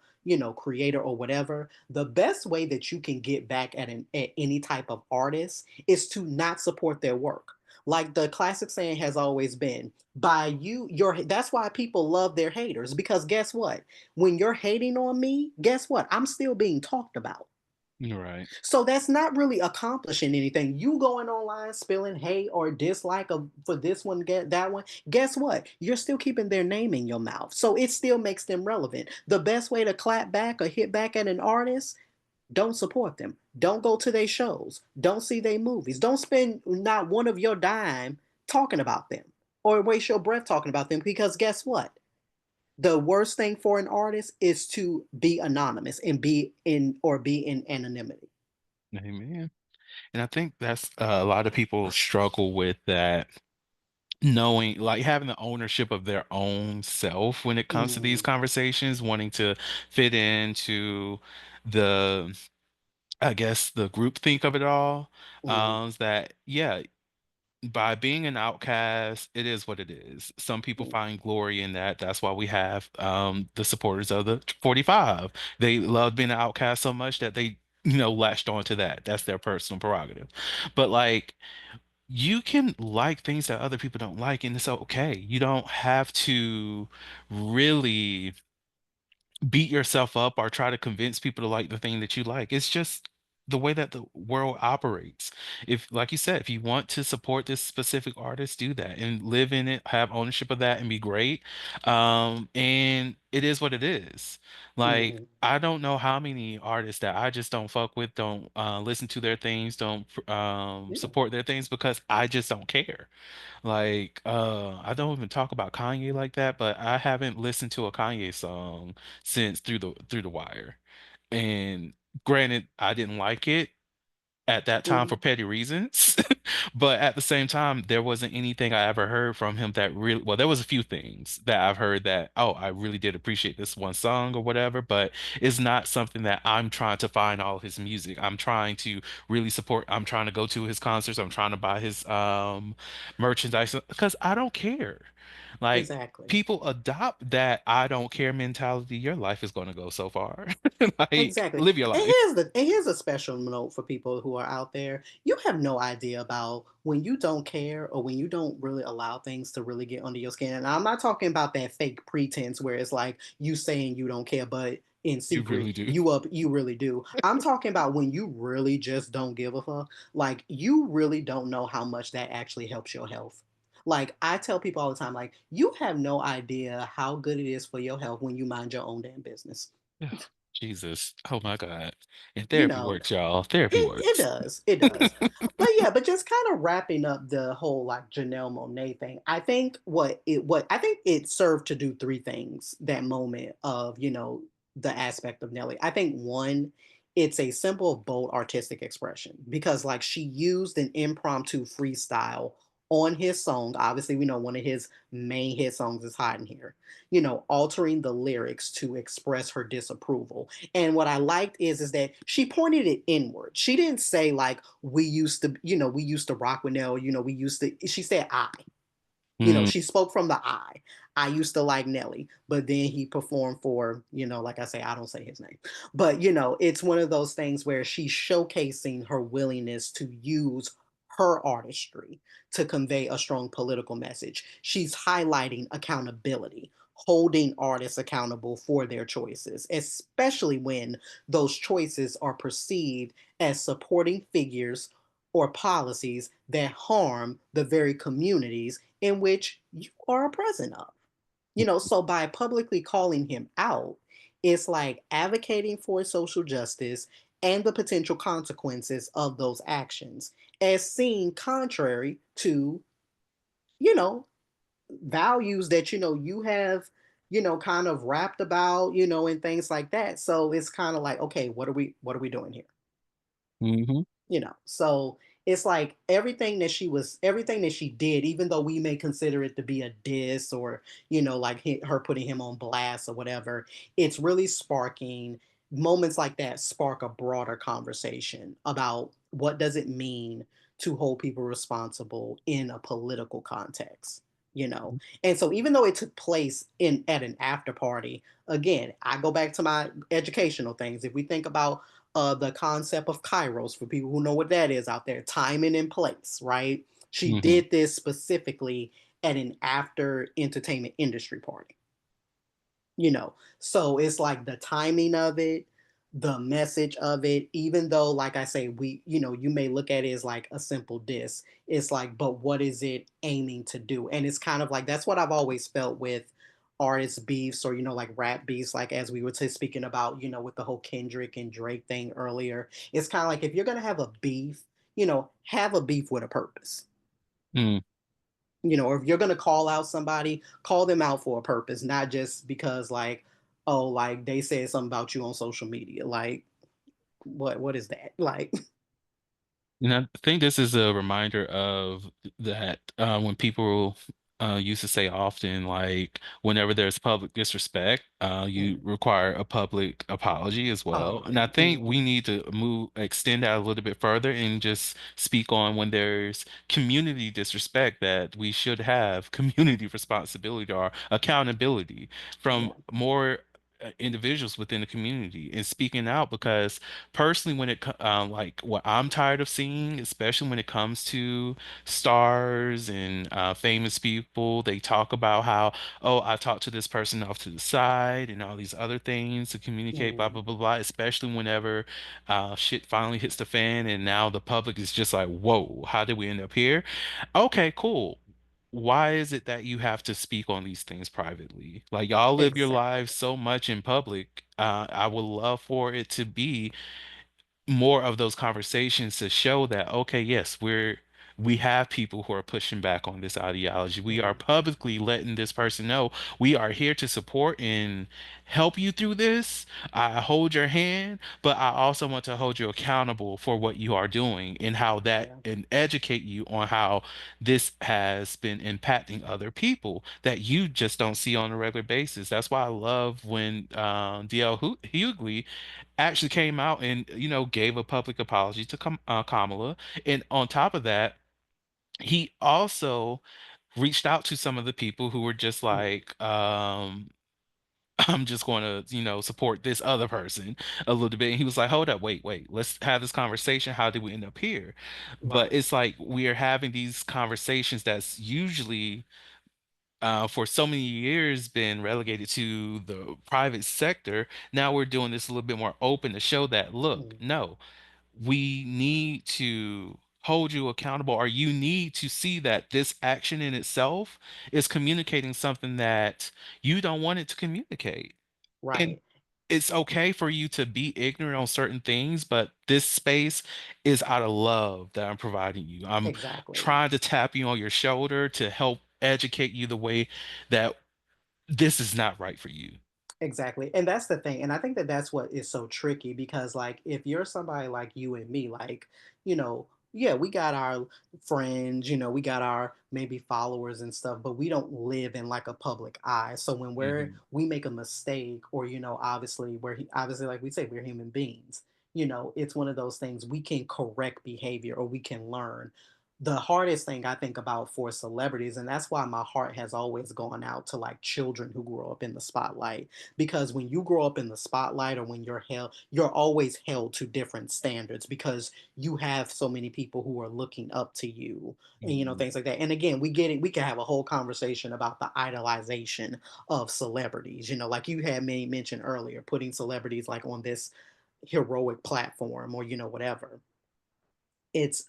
creator or whatever, the best way that you can get back at any type of artist is to not support their work. Like the classic saying has always been, by you, your that's why people love their haters. Because guess what? When you're hating on me, guess what? I'm still being talked about. Right. So that's not really accomplishing anything. You going online spilling hate or dislike for this one, get that one. Guess what? You're still keeping their name in your mouth. So it still makes them relevant. The best way to clap back or hit back at an artist, don't support them. Don't go to their shows. Don't see their movies. Don't spend not one of your dime talking about them or waste your breath talking about them because guess what? The worst thing for an artist is to be anonymous and be in anonymity. Amen. And I think that's a lot of people struggle with that, knowing, like having the ownership of their own self when it comes to these Mm, conversations, wanting to fit into the, I guess, the group think of it all. mm, That, yeah, by being an outcast, it is what it is. Some people mm, find glory in that. That's why we have the supporters of the 45. They love being an outcast so much that they, latched onto that. That's their personal prerogative. But like, you can like things that other people don't like, and it's okay. You don't have to really beat yourself up or try to convince people to like the thing that you like. It's just the way that the world operates. If, like you said, if you want to support this specific artist, do that and live in it, have ownership of that and be great. And it is what it is. Like, mhm. I don't know how many artists that I just don't fuck with, don't listen to their things, don't Yeah, support their things because I just don't care. Like, I don't even talk about Kanye like that, but I haven't listened to a Kanye song since Through the Wire. And granted, I didn't like it at that time for mhm, petty reasons. But at the same time, there wasn't anything I ever heard from him that really, well, there was a few things that I've heard that, oh, I really did appreciate this one song or whatever, but it's not something that I'm trying to find all his music. I'm trying to really support, I'm trying to go to his concerts, I'm trying to buy his merchandise because I don't care. Like, exactly. people adopt that I don't care mentality, your life is going to go so far. Like, Exactly. live your And life. here's a special note for people who are out there. You have no idea about when you don't care or when you don't really allow things to really get under your skin. And I'm not talking about that fake pretense where it's like you saying you don't care, but in You secret really do. you really do. I'm talking about when you really just don't give a fuck. Like you really don't know how much that actually helps your health. Like I tell people all the time, like you have no idea how good it is for your health when you mind your own damn business. Ugh, Jesus. Oh my God. And You therapy know, works, y'all. Therapy it works. does, it does. But yeah, but just kind of wrapping up the whole like Janelle Monae thing. I think what I think it served to do three things that moment of, the aspect of Nelly. I think one, it's a simple, bold artistic expression because like she used an impromptu freestyle on his song. Obviously, we know one of his main hit songs is Hiding Here, altering the lyrics to express her disapproval. And what I liked is that she pointed it inward. She didn't say like we used to rock with Nell, we used to she said I. Mm, She spoke from the I. I used to like Nelly, but then he performed for, like I say, I don't say his name. But, it's one of those things where she's showcasing her willingness to use her artistry to convey a strong political message. She's highlighting accountability, holding artists accountable for their choices, especially when those choices are perceived as supporting figures or policies that harm the very communities in which you are a president of. So by publicly calling him out, it's like advocating for social justice and the potential consequences of those actions, as seen contrary to, you know, values that, you have, kind of rapped about, and things like that. So it's kind of like, okay, what are we doing here? hmm So it's like everything that she did, even though we may consider it to be a diss or like her putting him on blast or whatever, it's really sparking moments like that spark a broader conversation about what does it mean to hold people responsible in a political context. And so even though it took place in at an after party, again, I go back to my educational things. If we think about the concept of kairos for people who know what that is out there, timing and place, right? She hmm did this specifically at an after entertainment industry party. So it's like the timing of it, the message of it, even though like I say you may look at it as like a simple diss, it's like but what is it aiming to do? And it's kind of like that's what I've always felt with artist beefs or like rap beefs, like as we were speaking about with the whole Kendrick and Drake thing earlier. It's kind of like if you're going to have a beef, have a beef with a purpose. mm Or if you're gonna call out somebody, call them out for a purpose, not just because like, oh, like they said something about you on social media. Like, what is that? Like, And I think this is a reminder of that when people used to say often, like, whenever there's public disrespect, you mm, require a public apology as well. And I apology. think we need to extend that a little bit further and just speak on when there's community disrespect, that we should have community responsibility or accountability from Yeah. more individuals within the community and speaking out. Because personally, when like what I'm tired of seeing, especially when it comes to stars and famous people, they talk about how, oh, I talked to this person off to the side and all these other things to communicate, blah Mm, blah blah blah. Especially whenever shit finally hits the fan, and now the public is just like, whoa, how did we end up here? Okay, cool. Why is it that you have to speak on these things privately? Like, y'all live your exactly. lives so much in public. I would love for it to be more of those conversations to show that, okay, yes, we have people who are pushing back on this ideology. We are Mm, publicly letting this person know we are here to support and help you through this. I hold your hand, but I also want to hold you accountable for what you are doing and how that, yeah. and educate you on how this has been impacting other people that you just don't see on a regular basis. That's why I love when Hughley actually came out and, gave a public apology to Kamala. And on top of that, he also reached out to some of the people who were just Mm, like, I'm just going to, support this other person a little bit. And he was like, hold up, wait, let's have this conversation. How did we end up here? But right. it's like we are having these conversations that's usually for so many years been relegated to the private sector. Now we're doing this a little bit more open to show that, look, Mm, no, we need to hold you accountable, or you need to see that this action in itself is communicating something that you don't want it to communicate. And right. it's okay for you to be ignorant on certain things, but this space is out of love that I'm providing you. I'm Exactly. trying to tap you on your shoulder to help educate you the way that this is not right for you. Exactly. And that's the thing. And I think that that's what is so tricky because, like, if you're somebody like you and me, like, yeah, we got our friends, we got our maybe followers and stuff, but we don't live in like a public eye. So when Hmm. we make a mistake, or, obviously, obviously, like we say, we're human beings, it's one of those things we can correct behavior or we can learn. The hardest thing I think about for celebrities, and that's why my heart has always gone out to like children who grow up in the spotlight, because when you grow up in the spotlight, or when you're always held to different standards because you have so many people who are looking up to you, and Hmm. things like that. And again, we can have a whole conversation about the idolization of celebrities, like you had made mention earlier, putting celebrities like on this heroic platform, or whatever.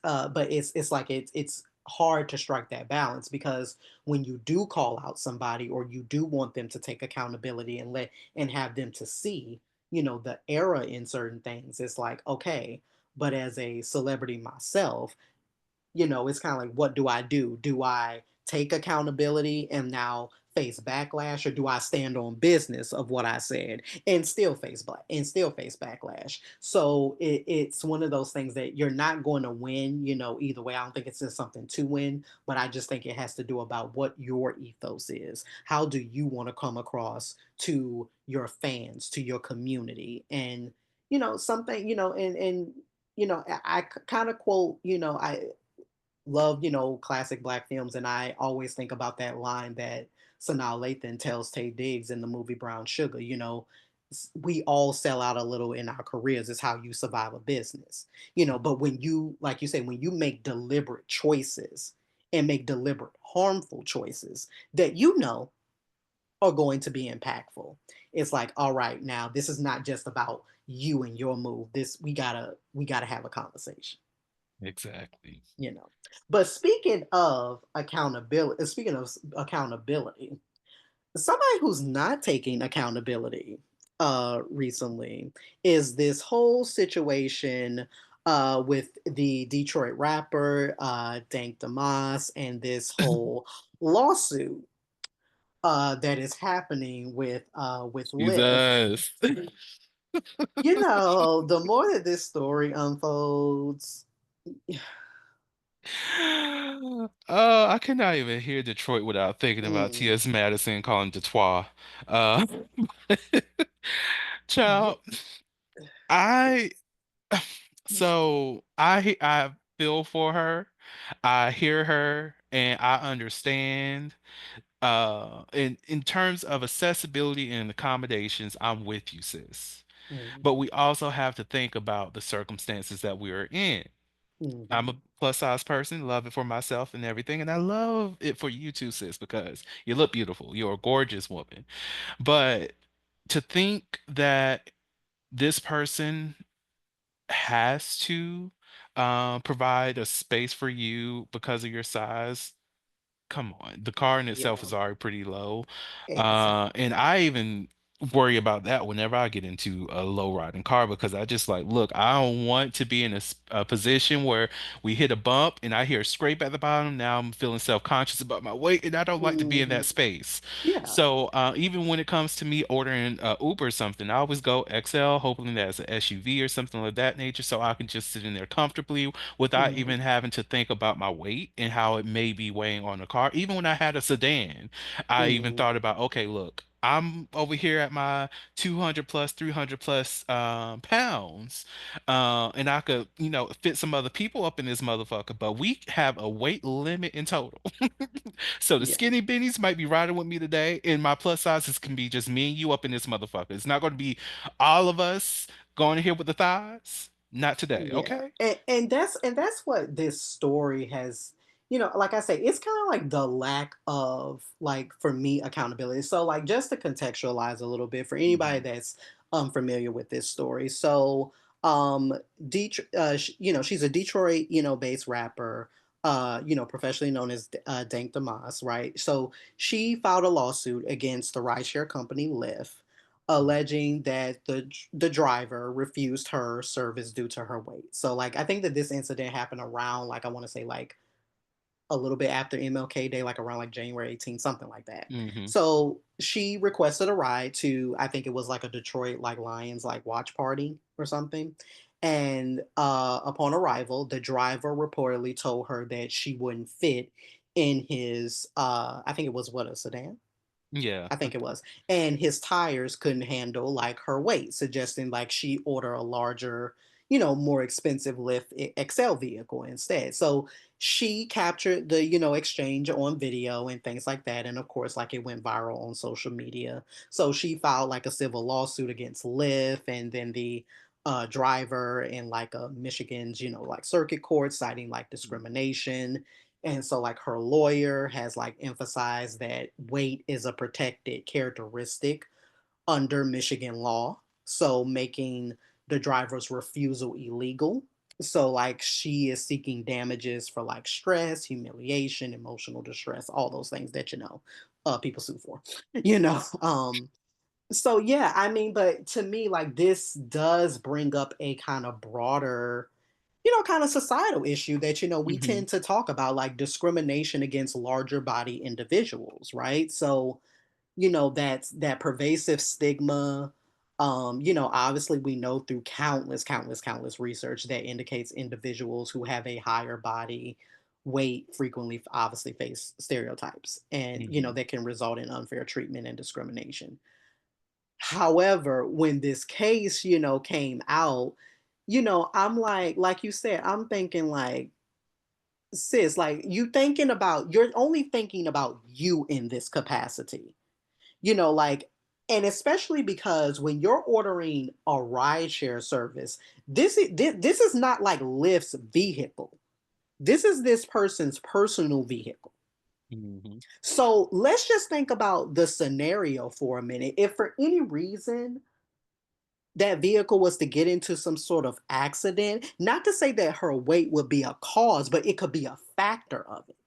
But it's like it's hard to strike that balance, because when you do call out somebody, or you do want them to take accountability and have them to see, the error in certain things, it's like, okay, but as a celebrity myself, it's kind of like, what do I do? Do I take accountability and now face backlash, or do I stand on business of what I said and still face backlash? So it's one of those things that you're not going to win, either way. I don't think it's just something to win, but I just think it has to do about what your ethos is. How do you want to come across to your fans, to your community? And something, I kind of quote, I love, classic black films, and I always think about that line that Sanaa Lathan tells Tay Diggs in the movie Brown Sugar. We all sell out a little in our careers. It's how you survive a business. But when you, like you say, when you make deliberate choices and make deliberate harmful choices that are going to be impactful, it's like, all right, now this is not just about you and your move. This we gotta have a conversation Exactly. you know. But speaking of accountability, somebody who's not taking accountability recently is this whole situation with the Detroit rapper Dank Damas and this whole lawsuit that is happening with Lyft. Jesus. You know, the more that this story unfolds, Oh, I cannot even hear Detroit without thinking about mm, T.S. Madison calling Detroit. Uh, yeah, child, I I feel for her. I hear her and I understand. In terms of accessibility and accommodations, I'm with you, sis. mm, But we also have to think about the circumstances that we are in. I'm a mhm, plus size person, love it for myself and everything, and I love it for you too, sis, because you look beautiful. You're a gorgeous woman. But to think that this person has to provide a space for you because of your size, come on. The car in itself yeah, is already pretty low. And exactly. I even worry about that whenever I get into a low riding car because I just like, look, I don't want to be in a position where we hit a bump and I hear a scrape at the bottom. Now I'm feeling self-conscious about my weight and I don't like to be in that Mhm, space. yeah, So even when it comes to me ordering Uber or something, I always go XL, hoping that it's an SUV or something of that nature so I can just sit in there comfortably without mhm, even having to think about my weight and how it may be weighing on the car. Even when I had a sedan, I even mhm, thought about, okay, look, I'm over here at my 200 plus, 300 plus pounds, and I could, fit some other people up in this motherfucker, but we have a weight limit in total. So the yeah, skinny bennies might be riding with me today, and my plus sizes can be just me and you up in this motherfucker. It's not going to be all of us going here with the thighs. Not today, yeah, okay? and that's what this story has. Like I say, it's kind of like the lack of, like, for me, accountability. So, like, just to contextualize a little bit for anybody Hmm. that's unfamiliar with this story. So, um, she's a Detroit, based rapper. Professionally known as Dank Damas, right? So she filed a lawsuit against the rideshare company Lyft, alleging that the driver refused her service due to her weight. So, like, I think that this incident happened around, like, I want to say, like, a little bit after MLK Day, like around like January 18th, something like that. Hmm. So she requested a ride to, I think it was like a Detroit like Lions like watch party or something. And upon arrival, the driver reportedly told her that she wouldn't fit in his I think it was, what, a sedan? Yeah. I think it was. And his tires couldn't handle like her weight, suggesting like she order a larger, more expensive Lyft XL vehicle instead. So she captured the, exchange on video and things like that. And of course, like, it went viral on social media. So she filed like a civil lawsuit against Lyft and then the driver in like a Michigan's, like circuit court, citing like discrimination. And so, like, her lawyer has like emphasized that weight is a protected characteristic under Michigan law, so making the driver's refusal illegal. So, like, she is seeking damages for like stress, humiliation, emotional distress, all those things that, people sue for. You know. So yeah, I mean, but to me, like, this does bring up a kind of broader, kind of societal issue that, we Hmm. tend to talk about, like discrimination against larger body individuals, right? So, that pervasive stigma. Obviously we know through countless research that indicates individuals who have a higher body weight frequently obviously face stereotypes, and Hmm. that can result in unfair treatment and discrimination. However, when this case, came out, I'm like you said, I'm thinking like, sis, like, you're only thinking about you in this capacity, like, and especially because when you're ordering a rideshare service, this is not like Lyft's vehicle. This is this person's personal vehicle. Hmm. So let's just think about the scenario for a minute. If for any reason that vehicle was to get into some sort of accident, not to say that her weight would be a cause, but it could be a factor of it,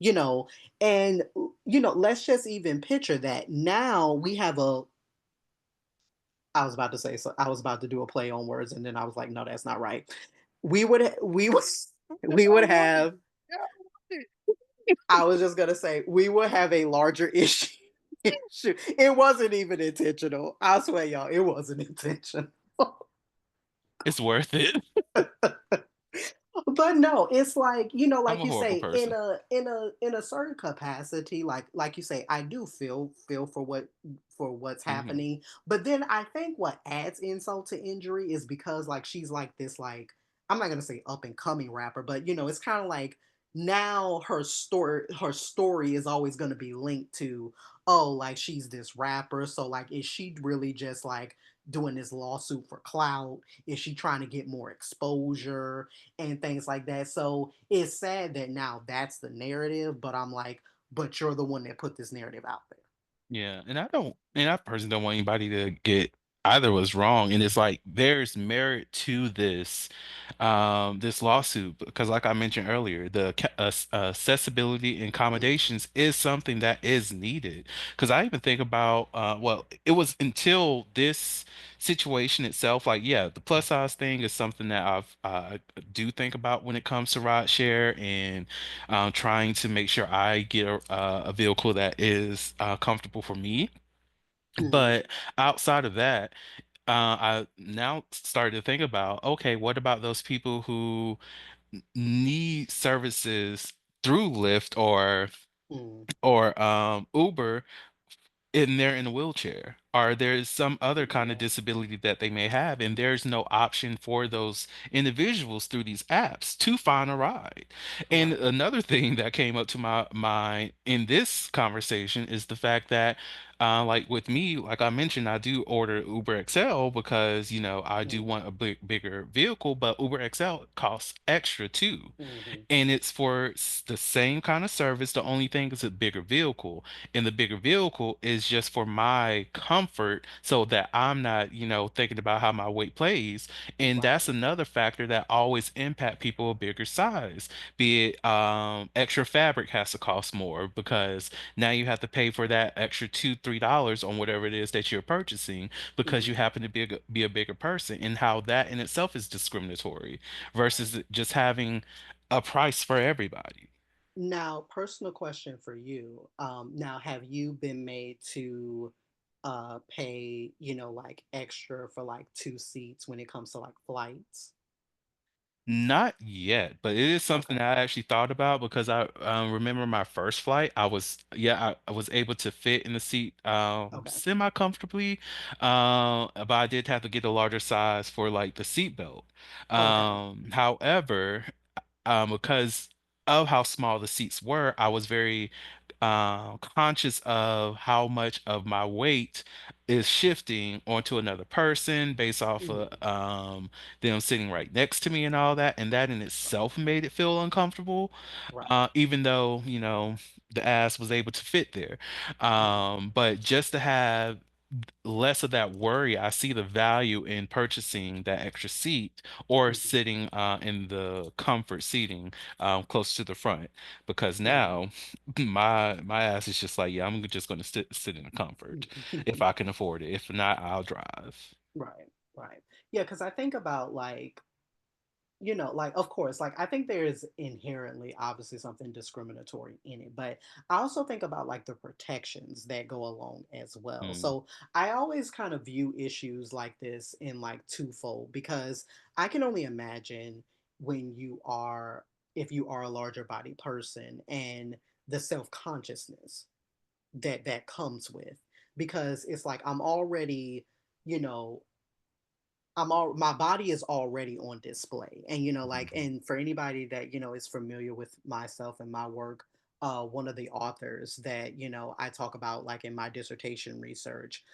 you know, and let's just even picture that. Now we have a I was about to say, so I was about to do a play on words and then I was like, no, that's not right. we would we I would want it. have Yeah, I want I was just gonna say we would have a larger issue. issue. It wasn't even intentional. I swear, y'all, it wasn't intentional. It's worth it. But no, it's like, I'm like a you horrible say, person. in a certain capacity, like you say, I do feel for what's Mhm. happening. But then I think what adds insult to injury is because like she's like this, like, I'm not gonna say up and coming rapper, but it's kind of like now her story is always gonna be linked to, oh, like she's this rapper. So like, is she really just like doing this lawsuit for clout? Is she trying to get more exposure and things like that? So it's sad that now that's the narrative, but I'm like, but you're the one that put this narrative out there. Yeah, and I personally don't want anybody to get either was wrong. And it's like there's merit to this lawsuit because, like I mentioned earlier, accessibility and Mm, accommodations is something that is needed. Because I even think about, well, it was until this situation itself, like, yeah, the plus size thing is something that I do think about when it comes to rideshare and trying to make sure I get a vehicle that is comfortable for me. mhm, But outside of that, I now started to think about, okay, what about those people who need services through Lyft mm, or Uber and they're in a wheelchair, or there's some other kind of yeah, disability that they may have, and there's no option for those individuals through these apps to find a ride. And right. another thing that came up to my mind in this conversation is the fact that, like with me, like I mentioned, I do order Uber XL because, I do Mm, want a bigger vehicle, but Uber XL costs extra too. mhm, And it's for the same kind of service. The only thing is a bigger vehicle. And the bigger vehicle is just for my comfort so that I'm not, thinking about how my weight plays. And that's right. another factor that always impact people of bigger size. Be it extra fabric has to cost more because now you have to pay for that extra $2, $3 on whatever it is that you're purchasing because you Mhm. happen to be a bigger person, and how that in itself is discriminatory versus just having a price for everybody. Now, personal question for you. Now, have you been made to pay, like extra for like two seats when it comes to like flights? Not yet, but it is something Okay. that I actually thought about because I remember my first flight. I was able to fit in the seat Okay. semi comfortably, but I did have to get a larger size for like the seat belt. Okay. However, because of how small the seats were, I was very conscious of how much of my weight is shifting onto another person based off of Mhm. them sitting right next to me and all that. And that in Right. itself made it feel uncomfortable, Right. even though, the ass was able to fit there. Mhm. But just to have less of that worry, I see the value in purchasing that extra seat or Mhm. sitting in the comfort seating close to the front because Right. now my ass is just like, yeah, I'm just going to sit in the comfort if I can afford it. If not, I'll drive. Right. Right. Yeah, because I think about like, like, of course, like I think there is inherently obviously something discriminatory in it, but I also think about like the protections that go along as well. Mm, So I always kind of view issues like this in like twofold, because I can only imagine when you are, if you are a larger body person, and the self-consciousness that comes with, because it's like I'm already, you know my body is already on display. And like, mhm, and for anybody that is familiar with myself and my work, one of the authors that I talk about like in my dissertation research,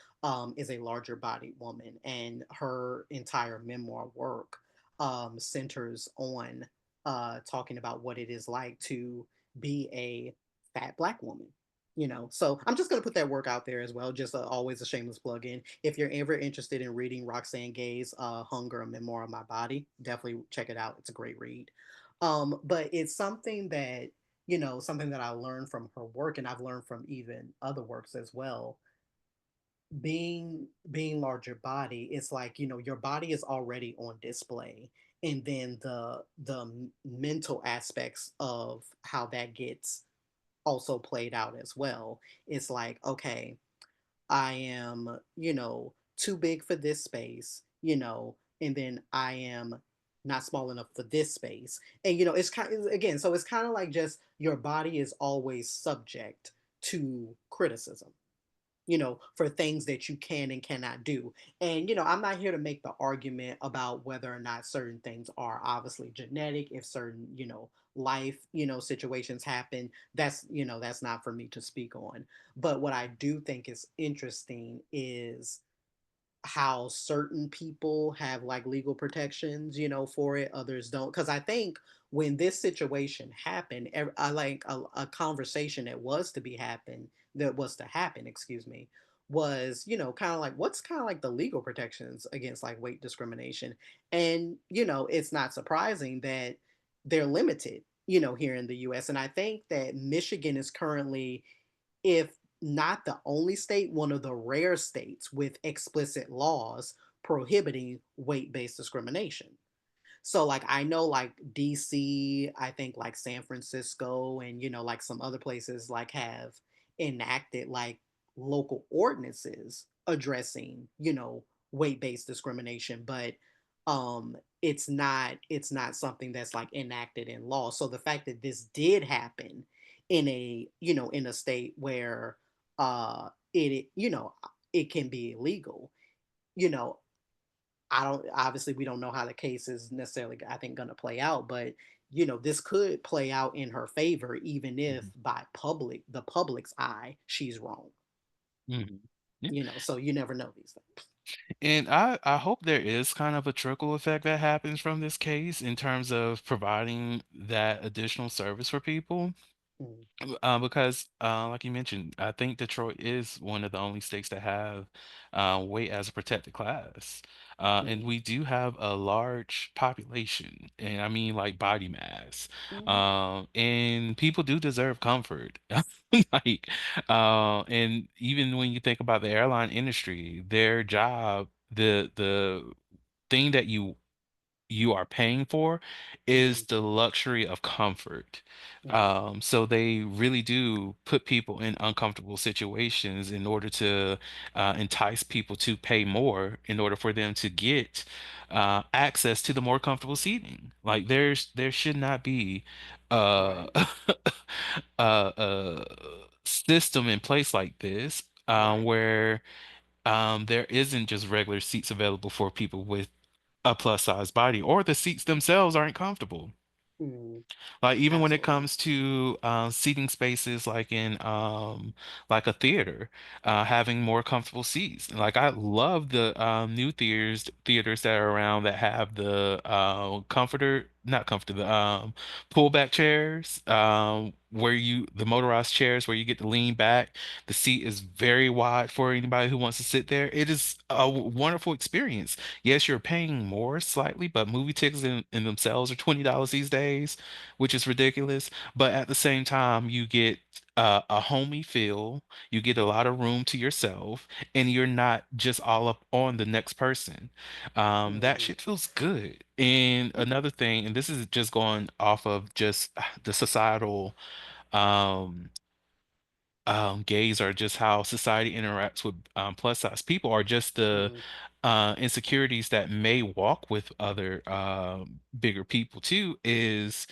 is a larger bodied woman, and her entire memoir work centers on talking about what it is like to be a fat black woman. So I'm just going to put that work out there as well, just always a shameless plug in. If you're ever interested in reading Roxane Gay's Hunger, a Memoir of My Body, definitely check it out. It's a great read. But it's something that I learned from her work, and I've learned from even other works as well. Being larger body, it's like your body is already on display, and then the mental aspects of how that gets also played out as well. It's like, okay, I am, too big for this space, and then I am not small enough for this space. And it's kind of, again, so it's kind of like just your body is always subject to criticism, for things that you can and cannot do. And, I'm not here to make the argument about whether or not certain things are obviously genetic, if certain, life, situations happen. That's not for me to speak on. But what I do think is interesting is how certain people have like legal protections, for it, others don't. Because I think when this situation happened, I like a conversation that was to happen, excuse me, was kind of like what's kind of like the legal protections against like weight discrimination, and it's not surprising that they're limited, here in the U.S. And I think that Michigan is currently, if not the only state, one of the rare states with explicit laws prohibiting weight based discrimination. So like I know like DC, I think like San Francisco and like some other places like have enacted like local ordinances addressing, weight-based discrimination, but it's not something that's like enacted in law. So the fact that this did happen in a, in a state where it can be illegal, you know, I don't, obviously we don't know how the case is necessarily, I think, going to play out, but this could play out in her favor even if Mhm. by the public's eye she's wrong. Mhm. Yeah. So you never know these things. And I hope there is kind of a trickle effect that happens from this case in terms of providing that additional service for people. Mm, Because, like you mentioned, I think Detroit is one of the only states that have weight as a protected class. And mm, we do have a large population, and I mean like body mass. mm, And people do deserve comfort. Like, and even when you think about the airline industry, their job, the thing that you are paying for is mm, the luxury of comfort. mm, So they really do put people in uncomfortable situations in order to entice people to pay more in order for them to get access to the more comfortable seating. Like there should not be uh, right, a system in place like this right, where there isn't just regular seats available for people with a plus size body, or the seats themselves aren't comfortable. mm, Like even when it absolutely, comes to seating spaces, like in like a theater, having more comfortable seats. Like I love the new theaters that are around that have the comforter, not comforter, the pullback chairs, where you the motorized chairs where you get to lean back. The seat is very wide for anybody who wants to sit there. It is a wonderful experience. Yes, you're paying more slightly, but movie tickets in themselves are $20 these days, which is ridiculous. But at the same time, you get a homey feel, you get a lot of room to yourself, and you're not just all up on the next person. That mm, shit feels good. And yeah, another thing, and this is just going off of just the societal um, gaze or just how society interacts with plus size people, or just the mm, insecurities that may walk with other bigger people too, is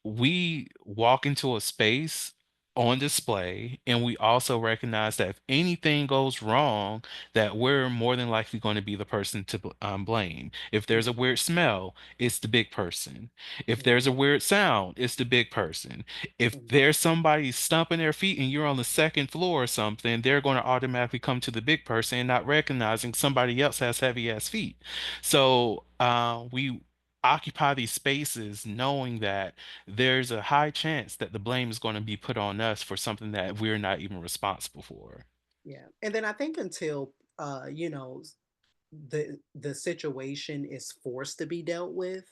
we walk into a space on display and we also recognize that if anything goes wrong, that we're more than likely going to be the person to blame. If there's a mm, weird smell, it's the big person. If there's a mm, weird sound, it's the big person. If mm, there's somebody stomping their feet and you're on the second floor or something, they're going to automatically come to the big person and not recognizing somebody else has heavy ass feet. So we occupy these spaces knowing that there's a high chance that the blame is going to be put on us for something that we're not even responsible for. yeah. And then I think until the situation is forced to be dealt with,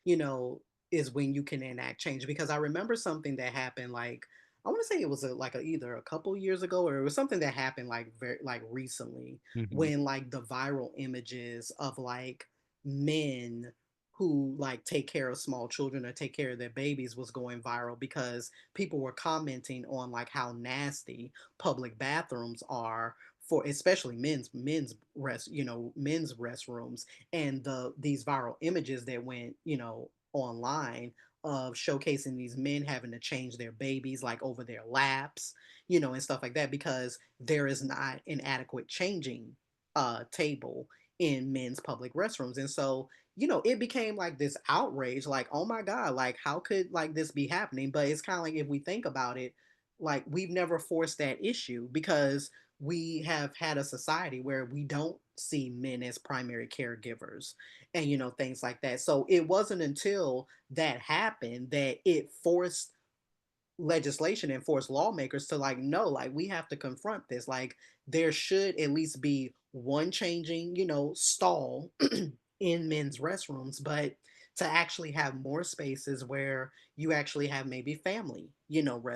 you know, is when you can enact change. Because I remember something that happened like, I want to say it was either a couple years ago or it was something that happened like very like recently, Hmm. when like the viral images of like men who like take care of small children or take care of their babies was going viral because people were commenting on like how nasty public bathrooms are for especially men's restrooms, and these viral images that went online of showcasing these men having to change their babies like over their laps, and stuff like that because there is not an adequate changing table in men's public restrooms. And so, it became like this outrage, like, oh my God, like how could like this be happening? But it's kind of like if we think about it, like we've never forced that issue because we have had a society where we don't see men as primary caregivers and things like that. So it wasn't until that happened that it forced legislation and force lawmakers to like no, like we have to confront this, like there should at least be one changing stall in men's restrooms, but to actually have more spaces where you actually have maybe family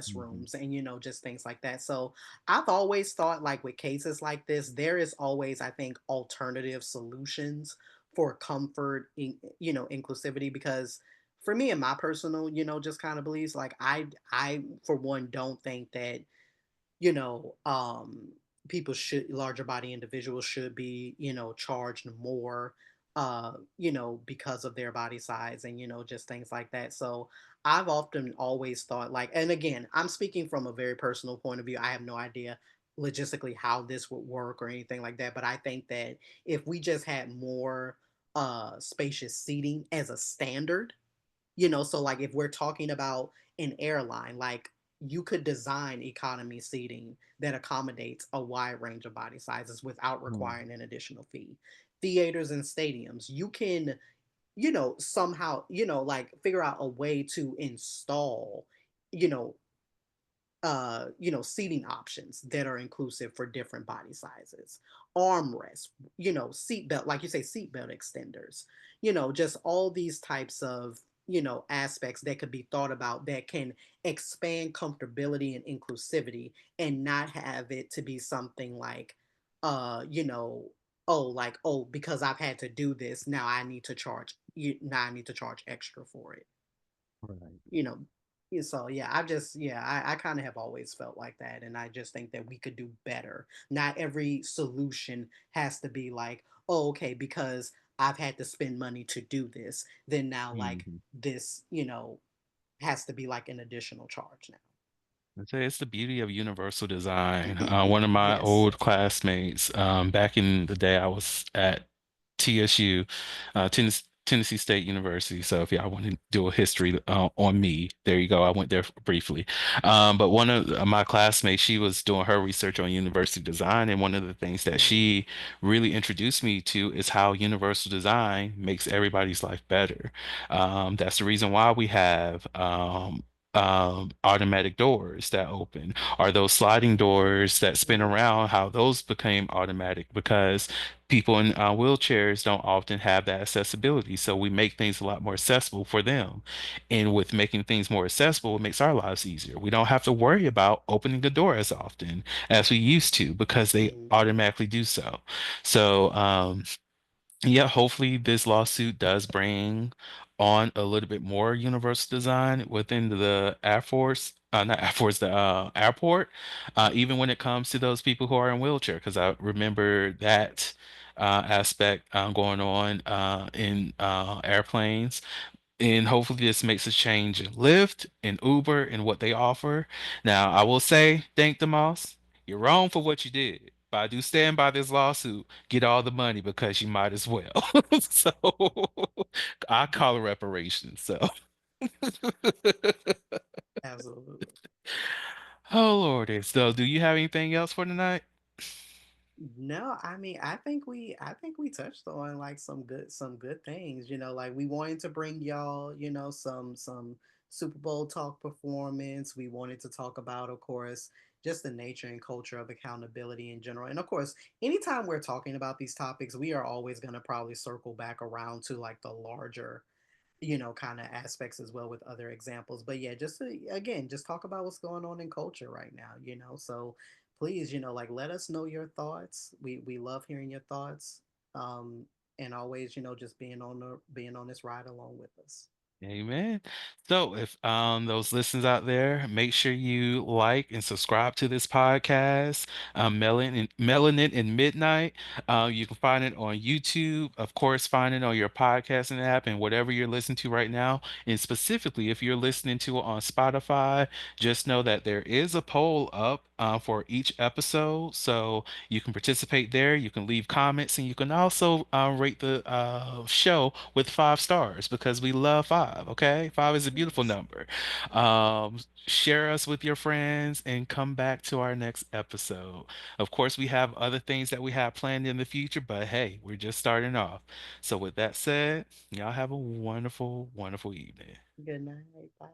Hmm. restrooms and just things like that. So I've always thought like with cases like this there is always, I think, alternative solutions for comfort in inclusivity, because for me and my personal just kind of beliefs, like I for one don't think that you know um people should, larger body individuals should be charged more because of their body size and just things like that. So I've often always thought like, and again I'm speaking from a very personal point of view, I have no idea logistically how this would work or anything like that, but I think that if we just had more spacious seating as a standard, so like if we're talking about an airline, like you could design economy seating that accommodates a wide range of body sizes without requiring an additional fee. Theaters and stadiums, you can, somehow, like figure out a way to install, you know, seating options that are inclusive for different body sizes. Armrests, seat belt, like you say, seat belt extenders, just all these types of, aspects that could be thought about that can expand comfortability and inclusivity and not have it to be something like, oh, like, oh, because I've had to do this, now I need to charge extra for it, Right. you know. So yeah, I kind of have always felt like that, and I just think that we could do better. Not every solution has to be like, oh, okay, because I've had to spend money to do this, then now like Hmm. this, has to be like an additional charge I'd say it's the beauty of universal design. now. One of my Yes. old classmates, back in the day, I was at TSU, Tennessee State University. So if y'all want to do a history on me, there you go. I went there briefly. But one of my classmates, she was doing her research on university design, and one of the things that Mm, she really introduced me to is how universal design makes everybody's life better. That's the reason why we have automatic doors that open, or those sliding doors that spin mm, around, how those became automatic because people in wheelchairs don't often have that accessibility. So we make things a lot more accessible for them. And with making things more accessible, it makes our lives easier. We don't have to worry about opening the door as often as we used to because they mm, automatically do so. So, yeah, hopefully this lawsuit does bring on a little bit more universal design within the Air Force, not Air Force, the airport, even when it comes to those people who are in wheelchair, because I remember that aspect going on in airplanes. And hopefully this makes a change in Lyft and Uber and what they offer. Now, I will say, thank the Moss. You're wrong for what you did. But I do stand by this lawsuit. Get all the money because you might as well. So I call it reparations. So absolutely. oh Lord. So do you have anything else for tonight? No, I mean, I think we touched on like some good things, like we wanted to bring y'all, some Super Bowl talk performance. We wanted to talk about, of course, just the nature and culture of accountability in general. And of course, anytime we're talking about these topics, we are always going to probably circle back around to like the larger kind of aspects as well with other examples. But yeah, just to, again, just talk about what's going on in culture right now. So please, like let us know your thoughts. We love hearing your thoughts. Um, and always, just being on this ride along with us. Amen. So if those listeners out there, make sure you like and subscribe to this podcast, Melanin in Midnight. You can find it on YouTube, of course, find it on your podcasting app and whatever you're listening to right now. And specifically, if you're listening to it on Spotify, just know that there is a poll up for each episode. So you can participate there. You can leave comments, and you can also rate the show with 5 stars because we love five. Okay, five is a beautiful Yes. number. Share us with your friends and come back to our next episode. Of course, we have other things that we have planned in the future, but hey, we're just starting off. So, with that said, y'all have a wonderful, wonderful evening. Good night. Bye.